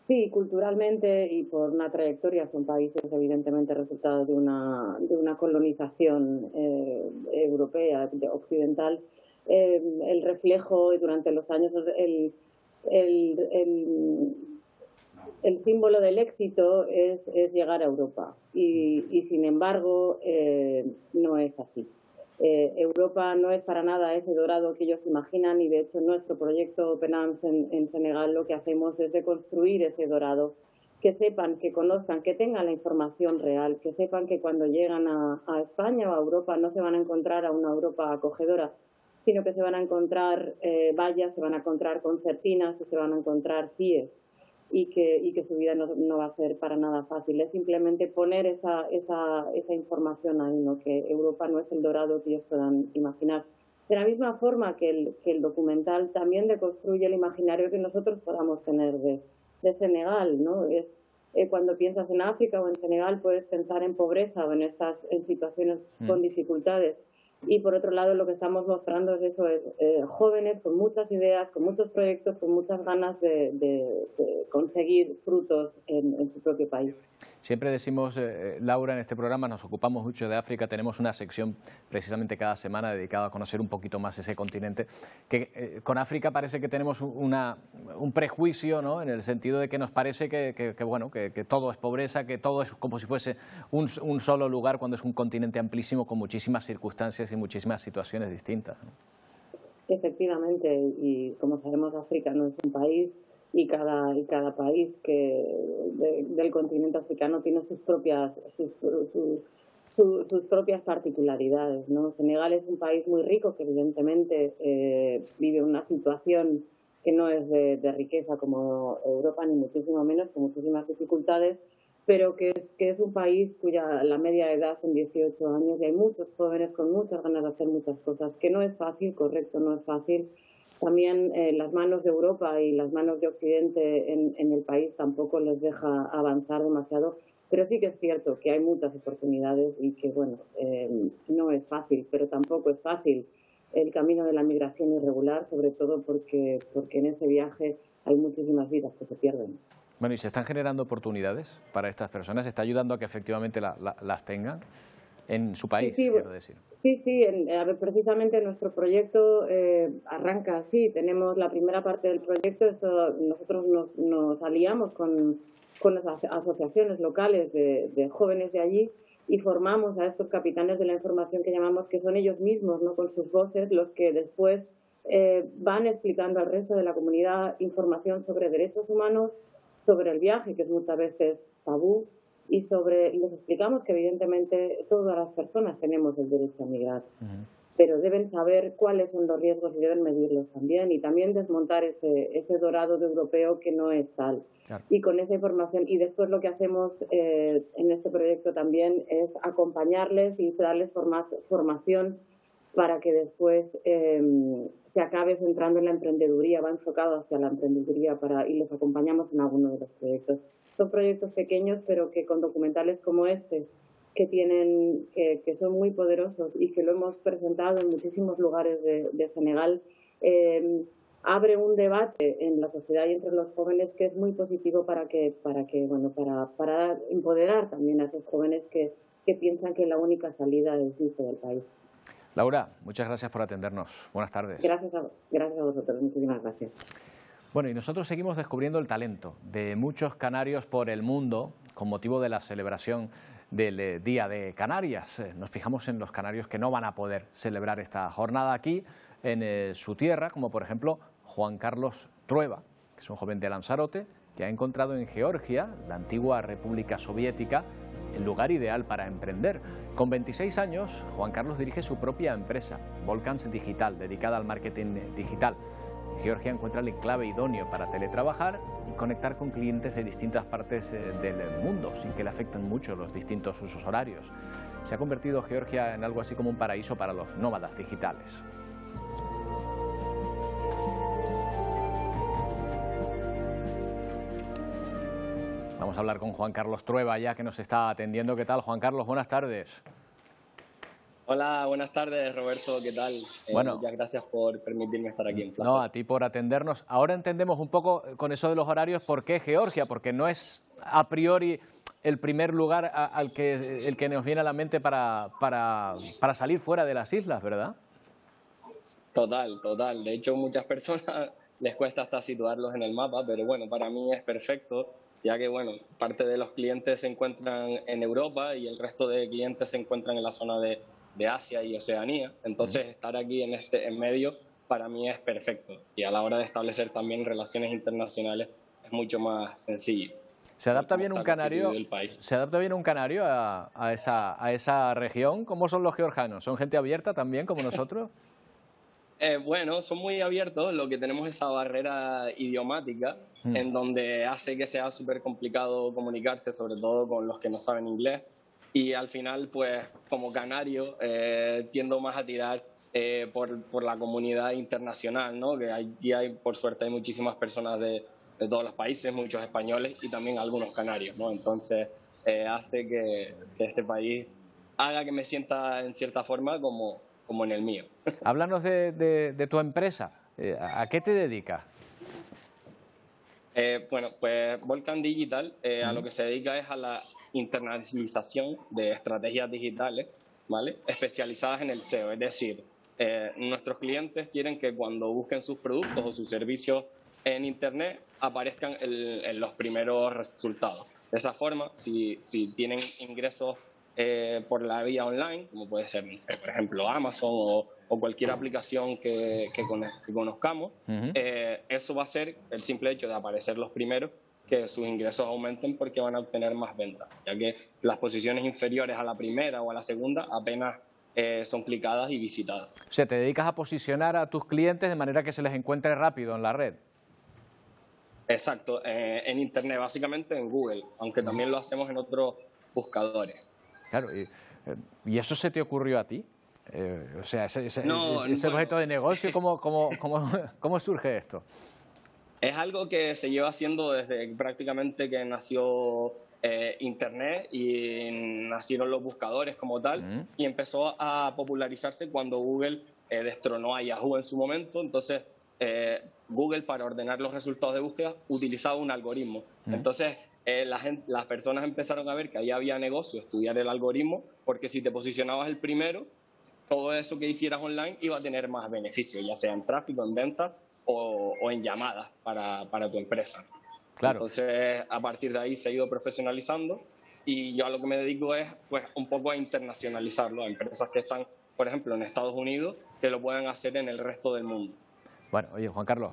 Sí, culturalmente y por una trayectoria son países evidentemente resultado de una colonización europea, occidental. El reflejo durante los años, el símbolo del éxito es llegar a Europa y sin embargo no es así. Europa no es para nada ese dorado que ellos imaginan y de hecho en nuestro proyecto Open Arms en Senegal lo que hacemos es de construir ese dorado, que sepan, que conozcan, que tengan la información real, que sepan que cuando llegan a España o a Europa no se van a encontrar a una Europa acogedora, sino que se van a encontrar vallas, se van a encontrar concertinas, se van a encontrar CIEs y que su vida no va a ser para nada fácil. Es simplemente poner esa información ahí, ¿no? Que Europa no es el dorado que ellos puedan imaginar. De la misma forma que el documental también deconstruye el imaginario que nosotros podamos tener de Senegal, ¿no? Cuando piensas en África o en Senegal puedes pensar en pobreza o en situaciones con dificultades. Y por otro lado lo que estamos mostrando es eso, jóvenes con muchas ideas, con muchos proyectos, con muchas ganas de conseguir frutos en su propio país. Siempre decimos, Laura, en este programa nos ocupamos mucho de África, tenemos una sección precisamente cada semana dedicada a conocer un poquito más ese continente, que con África parece que tenemos un prejuicio, ¿no? En el sentido de que nos parece que todo es pobreza, que todo es como si fuese un solo lugar, cuando es un continente amplísimo con muchísimas circunstancias y muchísimas situaciones distintas, ¿no? Efectivamente, y como sabemos África no es un país, y cada país del continente africano tiene sus propias particularidades, ¿no? Senegal es un país muy rico que evidentemente vive una situación que no es de riqueza como Europa, ni muchísimo menos, con muchísimas dificultades, pero que es un país cuya la media de edad son 18 años y hay muchos jóvenes con muchas ganas de hacer muchas cosas, que no es fácil, correcto, no es fácil. También las manos de Europa y las manos de Occidente en el país tampoco les deja avanzar demasiado, pero sí que es cierto que hay muchas oportunidades y que, bueno, no es fácil, pero tampoco es fácil el camino de la migración irregular, sobre todo porque en ese viaje hay muchísimas vidas que se pierden. Bueno, ¿y se están generando oportunidades para estas personas? ¿Se está ayudando a que efectivamente las tengan en su país, quiero decir? Sí, precisamente nuestro proyecto arranca así. Tenemos la primera parte del proyecto, nosotros nos aliamos con las asociaciones locales de jóvenes de allí y formamos a estos capitanes de la información que llamamos, que son ellos mismos, ¿no? Con sus voces, los que después van explicando al resto de la comunidad información sobre derechos humanos, sobre el viaje, que es muchas veces tabú, y les explicamos que evidentemente todas las personas tenemos el derecho a migrar, pero deben saber cuáles son los riesgos y deben medirlos también, y también desmontar ese dorado de europeo que no es tal. Claro. Y con esa información, y después lo que hacemos en este proyecto también es acompañarles y darles formación para que después se acabe centrando en la emprendeduría, va enfocado hacia la emprendeduría y les acompañamos en alguno de los proyectos. Son proyectos pequeños, pero que con documentales como este, que son muy poderosos y que lo hemos presentado en muchísimos lugares de Senegal, abre un debate en la sociedad y entre los jóvenes que es muy positivo para empoderar también a esos jóvenes que piensan que la única salida es irse del país. Laura, muchas gracias por atendernos. Buenas tardes. Gracias a vosotros. Muchísimas gracias. Bueno, y nosotros seguimos descubriendo el talento de muchos canarios por el mundo con motivo de la celebración del Día de Canarias. Nos fijamos en los canarios que no van a poder celebrar esta jornada aquí en su tierra, como por ejemplo Juan Carlos Trueba, que es un joven de Lanzarote que ha encontrado en Georgia, la antigua República Soviética, el lugar ideal para emprender. Con 26 años, Juan Carlos dirige su propia empresa, Volcans Digital, dedicada al marketing digital. En Georgia encuentra el enclave idóneo para teletrabajar y conectar con clientes de distintas partes del mundo, sin que le afecten mucho los distintos usos horarios. Se ha convertido Georgia en algo así como un paraíso para los nómadas digitales. Vamos a hablar con Juan Carlos Trueba, ya que nos está atendiendo. ¿Qué tal, Juan Carlos? Buenas tardes. Hola, buenas tardes, Roberto. ¿Qué tal? Bueno, muchas gracias por permitirme estar aquí en Plaza. No, a ti por atendernos. Ahora entendemos un poco con eso de los horarios por qué Georgia, porque no es a priori el primer lugar el que nos viene a la mente para salir fuera de las islas, ¿verdad? Total, total. De hecho, muchas personas les cuesta hasta situarlos en el mapa, pero bueno, para mí es perfecto, ya que bueno, parte de los clientes se encuentran en Europa y el resto de clientes se encuentran en la zona de Asia y Oceanía. Entonces, estar aquí en medio para mí es perfecto. Y a la hora de establecer también relaciones internacionales es mucho más sencillo. ¿Se adapta bien un canario? ¿Se adapta bien un canario a esa región? ¿Cómo son los georgianos? ¿Son gente abierta también como nosotros? Bueno, son muy abiertos. Lo que tenemos es esa barrera idiomática en donde hace que sea súper complicado comunicarse, sobre todo con los que no saben inglés. Y al final, pues, como canario, tiendo más a tirar por la comunidad internacional, ¿no? Que por suerte, hay muchísimas personas de todos los países, muchos españoles y también algunos canarios, ¿no? Entonces, hace que este país haga que me sienta, en cierta forma, como en el mío. Háblanos de tu empresa. ¿A qué te dedicas? Bueno, pues Volcan Digital a lo que se dedica es a la internacionalización de estrategias digitales, ¿vale? Especializadas en el SEO. Es decir, nuestros clientes quieren que cuando busquen sus productos o sus servicios en Internet aparezcan en los primeros resultados. De esa forma, si tienen ingresos por la vía online, como puede ser, por ejemplo, Amazon o cualquier aplicación que conozcamos, eso va a ser el simple hecho de aparecer los primeros, que sus ingresos aumenten porque van a obtener más ventas, ya que las posiciones inferiores a la primera o a la segunda apenas son clicadas y visitadas. O sea, te dedicas a posicionar a tus clientes de manera que se les encuentre rápido en la red. Exacto, en Internet, básicamente en Google, aunque también lo hacemos en otros buscadores. Claro, ¿y eso se te ocurrió a ti? O sea, ese objeto de negocio, ¿cómo surge esto? Es algo que se lleva haciendo desde prácticamente que nació Internet y nacieron los buscadores como tal, y empezó a popularizarse cuando Google destronó a Yahoo en su momento. Entonces, Google, para ordenar los resultados de búsqueda, utilizaba un algoritmo. Entonces, las personas empezaron a ver que ahí había negocio, estudiar el algoritmo, porque si te posicionabas el primero, todo eso que hicieras online iba a tener más beneficios, ya sea en tráfico, en ventas o en llamadas para tu empresa. Claro. Entonces, a partir de ahí se ha ido profesionalizando y yo a lo que me dedico es pues un poco a internacionalizarlo a empresas que están, por ejemplo, en Estados Unidos, que lo puedan hacer en el resto del mundo. Bueno, oye, Juan Carlos,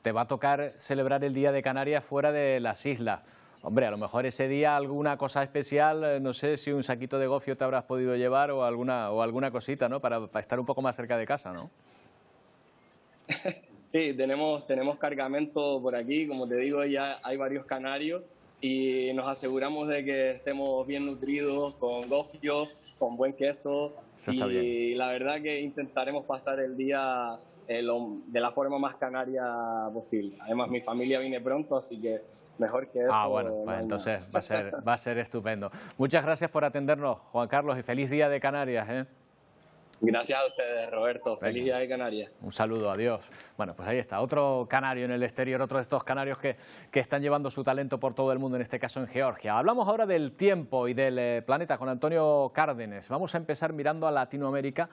te va a tocar celebrar el Día de Canarias fuera de las islas. Hombre, a lo mejor ese día alguna cosa especial, no sé si un saquito de gofio te habrás podido llevar o alguna cosita, ¿no? Para estar un poco más cerca de casa, ¿no? Sí, tenemos cargamento por aquí, como te digo, ya hay varios canarios y nos aseguramos de que estemos bien nutridos, con gofio, con buen queso. Eso está bien. Y la verdad que intentaremos pasar el día de la forma más canaria posible. Además, mi familia viene pronto, así que mejor que eso. Bueno, pues entonces va a ser estupendo. Muchas gracias por atendernos, Juan Carlos, y feliz Día de Canarias, ¿eh? Gracias a ustedes, Roberto. Feliz Día de Canarias. Un saludo, adiós. Bueno, pues ahí está, otro canario en el exterior, otro de estos canarios que están llevando su talento por todo el mundo, en este caso en Georgia. Hablamos ahora del tiempo y del planeta con Antonio Cárdenes. Vamos a empezar mirando a Latinoamérica,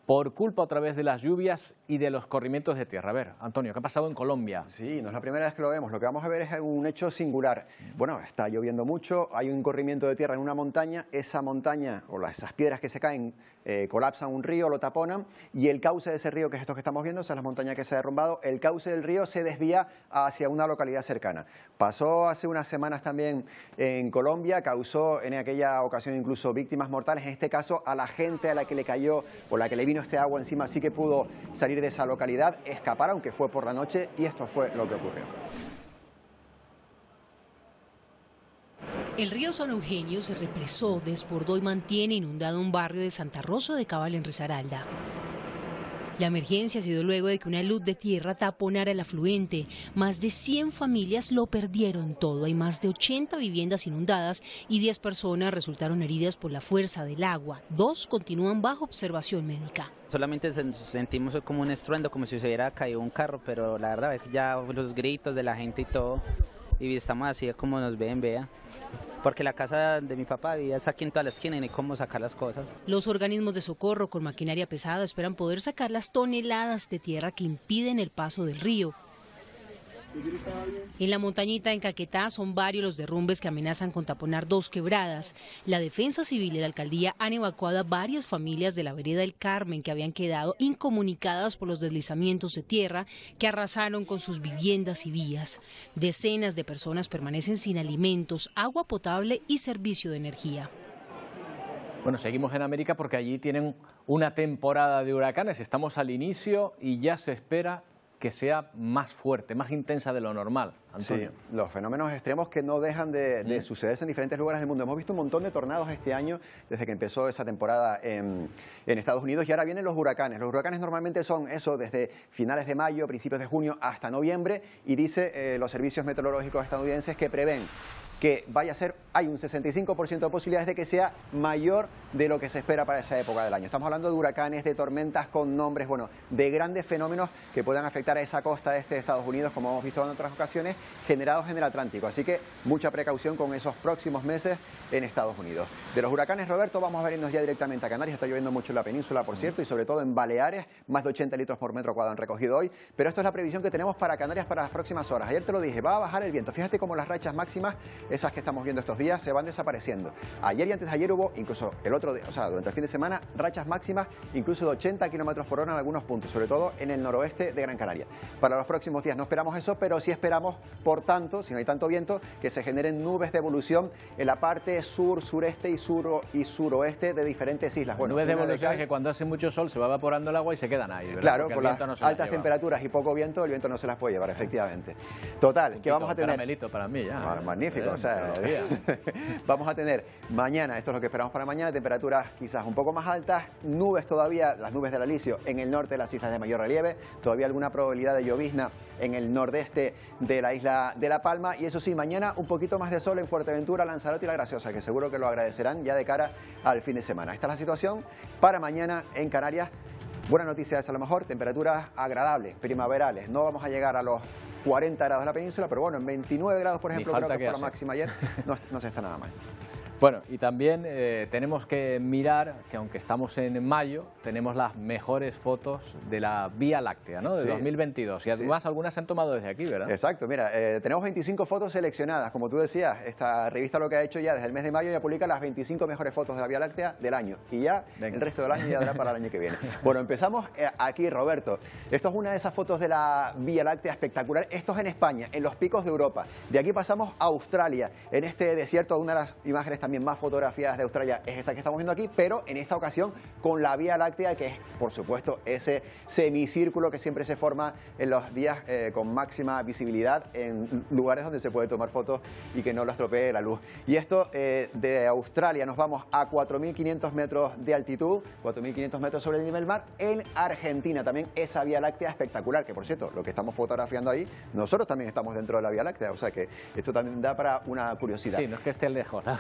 por culpa otra vez de las lluvias y de los corrimientos de tierra. A ver, Antonio, ¿qué ha pasado en Colombia? Sí, no es la primera vez que lo vemos. Lo que vamos a ver es un hecho singular. Bueno, está lloviendo mucho, hay un corrimiento de tierra en una montaña, esa montaña o esas piedras que se caen colapsan un río, lo taponan y el cauce de ese río, que es esto que estamos viendo, esa es la montaña que se ha derrumbado, el cauce del río se desvía hacia una localidad cercana. Pasó hace unas semanas también en Colombia, causó en aquella ocasión incluso víctimas mortales, en este caso a la gente a la que le cayó o la que le vino este agua encima sí que pudo salir de esa localidad, escapar, aunque fue por la noche, y esto fue lo que ocurrió. El río San Eugenio se represó, desbordó y mantiene inundado un barrio de Santa Rosa de Cabal en Risaralda. La emergencia ha sido luego de que una luz de tierra taponara el afluente. Más de 100 familias lo perdieron todo. Hay más de 80 viviendas inundadas y 10 personas resultaron heridas por la fuerza del agua. 2 continúan bajo observación médica. Solamente sentimos como un estruendo, como si se hubiera caído un carro, pero la verdad es que ya los gritos de la gente y todo, y estamos así como nos ven, vea. Porque la casa de mi papá vivía aquí en toda la esquina y ni cómo sacar las cosas. Los organismos de socorro con maquinaria pesada esperan poder sacar las toneladas de tierra que impiden el paso del río. En la montañita en Caquetá son varios los derrumbes que amenazan con taponar 2 quebradas. La Defensa Civil y la Alcaldía han evacuado a varias familias de la vereda del Carmen que habían quedado incomunicadas por los deslizamientos de tierra que arrasaron con sus viviendas y vías. Decenas de personas permanecen sin alimentos, agua potable y servicio de energía. Bueno, seguimos en América porque allí tienen una temporada de huracanes. Estamos al inicio y ya se espera que sea más fuerte, más intensa de lo normal, Antonio. Sí, los fenómenos extremos que no dejan de sucederse en diferentes lugares del mundo. Hemos visto un montón de tornados este año, desde que empezó esa temporada en Estados Unidos, y ahora vienen los huracanes. Los huracanes normalmente son eso, desde finales de mayo, principios de junio hasta noviembre, y dice los servicios meteorológicos estadounidenses que prevén que vaya a ser, hay un 65% de posibilidades de que sea mayor de lo que se espera para esa época del año. Estamos hablando de huracanes, de tormentas con nombres, bueno, de grandes fenómenos que puedan afectar a esa costa este de Estados Unidos, como hemos visto en otras ocasiones, generados en el Atlántico. Así que mucha precaución con esos próximos meses en Estados Unidos. De los huracanes, Roberto, vamos a venirnos ya directamente a Canarias. Está lloviendo mucho en la península, por cierto, y sobre todo en Baleares, más de 80 litros por metro cuadrado han recogido hoy. Pero esto es la previsión que tenemos para Canarias para las próximas horas. Ayer te lo dije, va a bajar el viento. Fíjate cómo las rachas máximas, esas que estamos viendo estos días, se van desapareciendo. Ayer y antes de ayer hubo, incluso el otro día, o sea, durante el fin de semana, rachas máximas incluso de 80 kilómetros por hora en algunos puntos, sobre todo en el noroeste de Gran Canaria. Para los próximos días no esperamos eso, pero sí esperamos, por tanto, si no hay tanto viento, que se generen nubes de evolución en la parte sur, sureste y suroeste de diferentes islas. Bueno, nubes de evolución es que cuando hace mucho sol se va evaporando el agua y se quedan ahí, ¿verdad? Claro, porque por las altas temperaturas y poco viento, el viento no se las puede llevar, efectivamente. Total, que vamos a tener... caramelito para mí ya. Magnífico, o sea... Vamos a tener mañana, esto es lo que esperamos para mañana, temperaturas quizás un poco más altas, nubes todavía, las nubes del Alicio en el norte de las islas de mayor relieve, todavía alguna probabilidad de llovizna en el nordeste de la isla de La Palma, y eso sí, mañana un poquito más de sol en Fuerteventura, Lanzarote y La Graciosa, que seguro que lo agradecerán ya de cara al fin de semana. Esta es la situación para mañana en Canarias. Buena noticia es a lo mejor, temperaturas agradables, primaverales, no vamos a llegar a los 40 grados en la península, pero bueno, en 29 grados, por ejemplo, creo que fue la máxima ayer, no se está nada mal. Bueno, y también tenemos que mirar que aunque estamos en mayo, tenemos las mejores fotos de la Vía Láctea, ¿no? De 2022. Y además algunas se han tomado desde aquí, ¿verdad? Exacto, mira, tenemos 25 fotos seleccionadas. Como tú decías, esta revista lo que ha hecho ya desde el mes de mayo ya publica las 25 mejores fotos de la Vía Láctea del año. Y ya el resto del año ya dará para el año que viene. Bueno, empezamos aquí, Roberto. Esto es una de esas fotos de la Vía Láctea espectacular. Esto es en España, en los picos de Europa. De aquí pasamos a Australia, en este desierto. Una de las imágenes también más fotografiadas de Australia es esta que estamos viendo aquí, pero en esta ocasión con la Vía Láctea, que es, por supuesto, ese semicírculo que siempre se forma en los días con máxima visibilidad en lugares donde se puede tomar fotos y que no lo estropee la luz. Y esto de Australia nos vamos a 4.500 metros de altitud, 4.500 metros sobre el nivel mar, en Argentina. También esa Vía Láctea espectacular, que por cierto, lo que estamos fotografiando ahí, nosotros también estamos dentro de la Vía Láctea, o sea que esto también da para una curiosidad. Sí, no es que esté lejos, ¿no?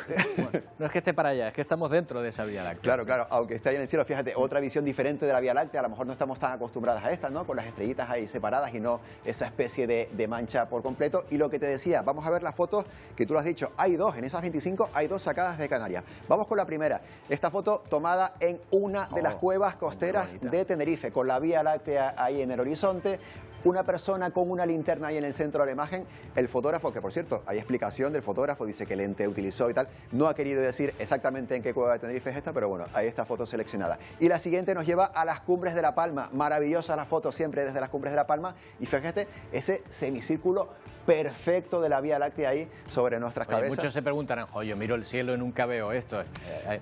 No es que esté para allá, es que estamos dentro de esa Vía Láctea. Claro, claro, aunque esté ahí en el cielo, fíjate, otra visión diferente de la Vía Láctea, a lo mejor no estamos tan acostumbradas a esta, ¿no? Con las estrellitas ahí separadas y no esa especie de mancha por completo. Y lo que te decía, vamos a ver las fotos que tú lo has dicho, hay dos, en esas 25 hay dos sacadas de Canarias. Vamos con la primera, esta foto tomada en una de las cuevas costeras de Tenerife, con la Vía Láctea ahí en el horizonte, una persona con una linterna ahí en el centro de la imagen. El fotógrafo, que por cierto, hay explicación del fotógrafo, dice qué lente utilizó y tal, no ha querido decir exactamente en qué cueva de Tenerife es esta, pero bueno, ahí está foto seleccionada. Y la siguiente nos lleva a las Cumbres de La Palma, maravillosa la foto siempre desde las Cumbres de La Palma, y fíjate ese semicírculo perfecto de la Vía Láctea ahí sobre nuestras cabezas. Muchos se preguntarán, yo miro el cielo y nunca veo esto.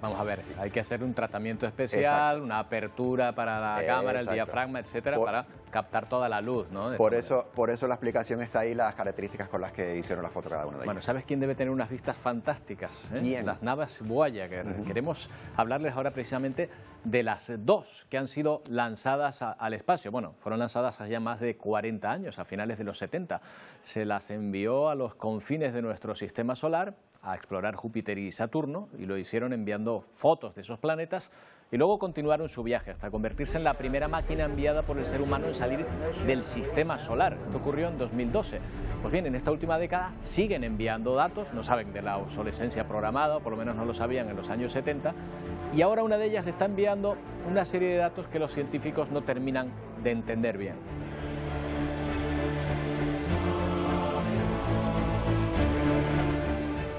Vamos a ver, hay que hacer un tratamiento especial, una apertura para la cámara, el diafragma, etcétera, para captar toda la luz, ¿no? Por eso la explicación está ahí, las características con las que hicieron la foto cada uno de ellos. Bueno, ¿sabes quién debe tener unas vistas fantásticas? ¿Quién? Las naves Voyager. Queremos hablarles ahora precisamente de las dos que han sido lanzadas al espacio. Bueno, fueron lanzadas hace ya más de 40 años, a finales de los 70. Se las envió a los confines de nuestro sistema solar a explorar Júpiter y Saturno, y lo hicieron enviando fotos de esos planetas, y luego continuaron su viaje hasta convertirse en la primera máquina enviada por el ser humano en salir del sistema solar. Esto ocurrió en 2012. Pues bien, en esta última década siguen enviando datos, no saben de la obsolescencia programada, o por lo menos no lo sabían en los años 70, y ahora una de ellas está enviando una serie de datos que los científicos no terminan de entender bien.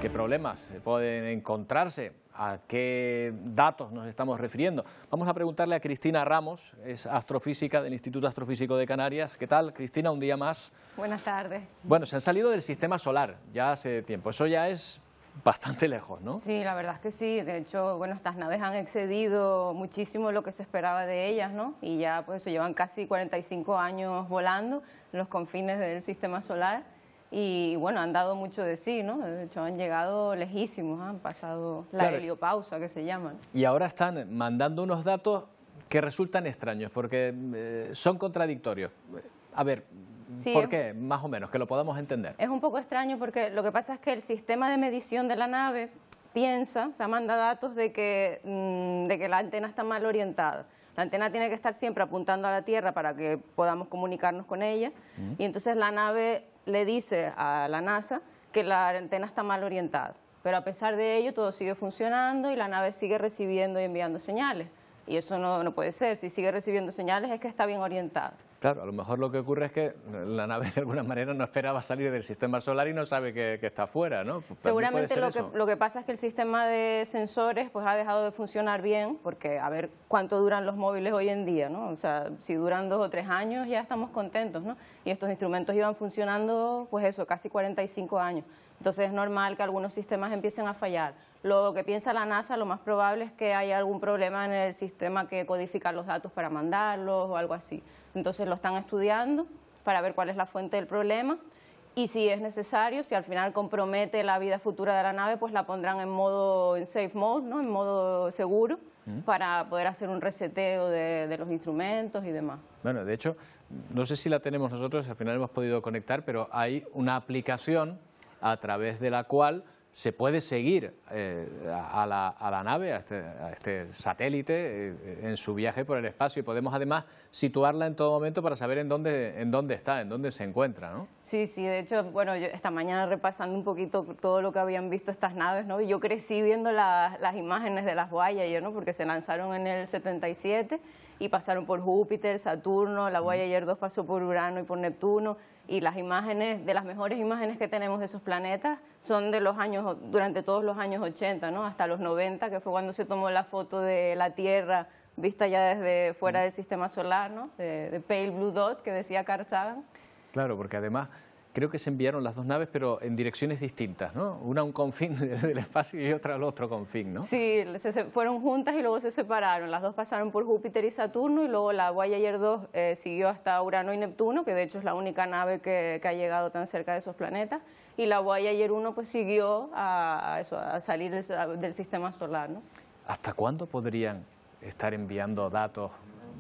¿Qué problemas pueden encontrarse? ¿A qué datos nos estamos refiriendo? Vamos a preguntarle a Cristina Ramos, es astrofísica del Instituto Astrofísico de Canarias. ¿Qué tal, Cristina? Un día más. Buenas tardes. Bueno, se han salido del sistema solar ya hace tiempo. Eso ya es bastante lejos, ¿no? Sí, la verdad es que sí. De hecho, bueno, estas naves han excedido muchísimo lo que se esperaba de ellas, ¿no? Y ya, pues, llevan casi 45 años volando en los confines del sistema solar. Y bueno, han dado mucho de sí, ¿no? De hecho, han llegado lejísimos, han pasado la heliopausa, que se llaman. Y ahora están mandando unos datos que resultan extraños, porque son contradictorios. A ver, sí, ¿por qué? Más o menos, que lo podamos entender. Es un poco extraño porque lo que pasa es que el sistema de medición de la nave piensa, o sea, manda datos de que la antena está mal orientada. La antena tiene que estar siempre apuntando a la Tierra para que podamos comunicarnos con ella, y entonces la nave le dice a la NASA que la antena está mal orientada, pero a pesar de ello todo sigue funcionando y la nave sigue recibiendo y enviando señales, y eso no puede ser. Si sigue recibiendo señales es que está bien orientada. Claro, a lo mejor lo que ocurre es que la nave de alguna manera no esperaba salir del sistema solar y no sabe que está fuera, ¿no? Seguramente lo que pasa es que el sistema de sensores pues ha dejado de funcionar bien, porque a ver cuánto duran los móviles hoy en día, ¿no? O sea, si duran 2 o 3 años ya estamos contentos, ¿no? Y estos instrumentos llevan funcionando, pues eso, casi 45 años. Entonces es normal que algunos sistemas empiecen a fallar. Lo que piensa la NASA, lo más probable es que haya algún problema en el sistema que codifica los datos para mandarlos o algo así. Entonces lo están estudiando para ver cuál es la fuente del problema, y si es necesario, si al final compromete la vida futura de la nave, pues la pondrán en safe mode, ¿no? En modo seguro, para poder hacer un reseteo de los instrumentos y demás. Bueno, de hecho, no sé si la tenemos nosotros, al final hemos podido conectar, pero hay una aplicación a través de la cual se puede seguir a la nave, a este satélite, en su viaje por el espacio, y podemos además situarla en todo momento para saber en dónde está, en dónde se encuentra, ¿no? Sí, de hecho, bueno, yo esta mañana repasando un poquito todo lo que habían visto estas naves, ¿no? Yo crecí viendo las imágenes de las Voyager, ¿no? Porque se lanzaron en el 77 y pasaron por Júpiter, Saturno, la Voyager 2 pasó por Urano y por Neptuno, y las imágenes, de las mejores imágenes que tenemos de esos planetas, son de los años, durante todos los años 80, ¿no? Hasta los 90, que fue cuando se tomó la foto de la Tierra vista ya desde fuera del sistema solar, ¿no? De Pale Blue Dot, que decía Carl Sagan. Claro, porque además creo que se enviaron las dos naves, pero en direcciones distintas, ¿no? Una a un confín del espacio y otra al otro confín, ¿no? Sí, fueron juntas y luego se separaron. Las dos pasaron por Júpiter y Saturno, y lugo la Voyager 2 siguió hasta Urano y Neptuno, que de hecho es la única nave que ha llegado tan cerca de esos planetas, y la Voyager 1 pues siguió a salir del sistema solar, ¿no? ¿Hasta cuándo podrían estar enviando datos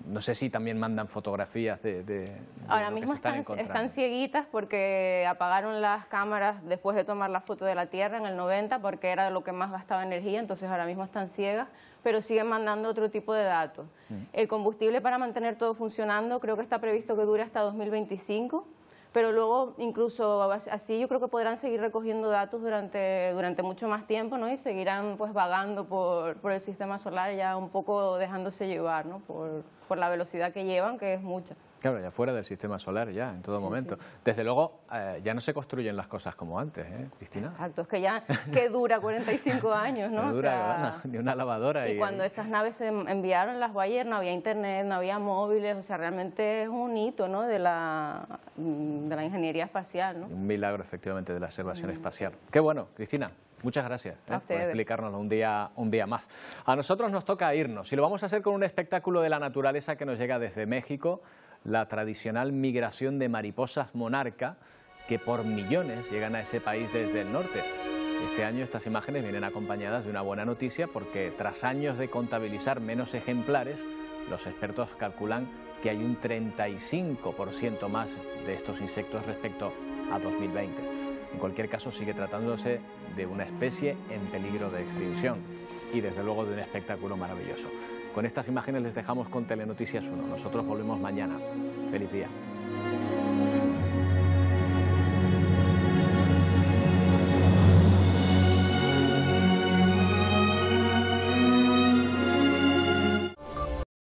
no sé si también mandan fotografías de Ahora lo que mismo se están están cieguitas porque apagaron las cámaras después de tomar la foto de la Tierra en el 90 porque era lo que más gastaba energía, entonces ahora mismo están ciegas, pero siguen mandando otro tipo de datos. El combustible para mantener todo funcionando creo que está previsto que dure hasta 2025, pero luego incluso así yo creo que podrán seguir recogiendo datos durante mucho más tiempo, ¿no? Y seguirán pues vagando por el sistema solar ya un poco dejándose llevar, ¿no? Por la velocidad que llevan, que es mucha. Claro, ya fuera del sistema solar, ya, en todo momento. Desde luego, ya no se construyen las cosas como antes, ¿eh, Cristina? Exacto, es que ya que dura 45 años, ¿no? No dura ni una lavadora. Y cuando esas naves se enviaron, las Voyager, no había internet, no había móviles, o sea, realmente es un hito, ¿no? de la ingeniería espacial, ¿no? Un milagro, efectivamente, de la observación espacial. Qué bueno, Cristina. Muchas gracias por explicárnoslo un día más. A nosotros nos toca irnos y lo vamos a hacer con un espectáculo de la naturaleza que nos llega desde México, la tradicional migración de mariposas monarca que por millones llegan a ese país desde el norte. Este año estas imágenes vienen acompañadas de una buena noticia porque tras años de contabilizar menos ejemplares, los expertos calculan que hay un 35% más de estos insectos respecto a 2020. En cualquier caso, sigue tratándose de una especie en peligro de extinción y, desde luego, de un espectáculo maravilloso. Con estas imágenes les dejamos con Telenoticias 1. Nosotros volvemos mañana. Feliz día.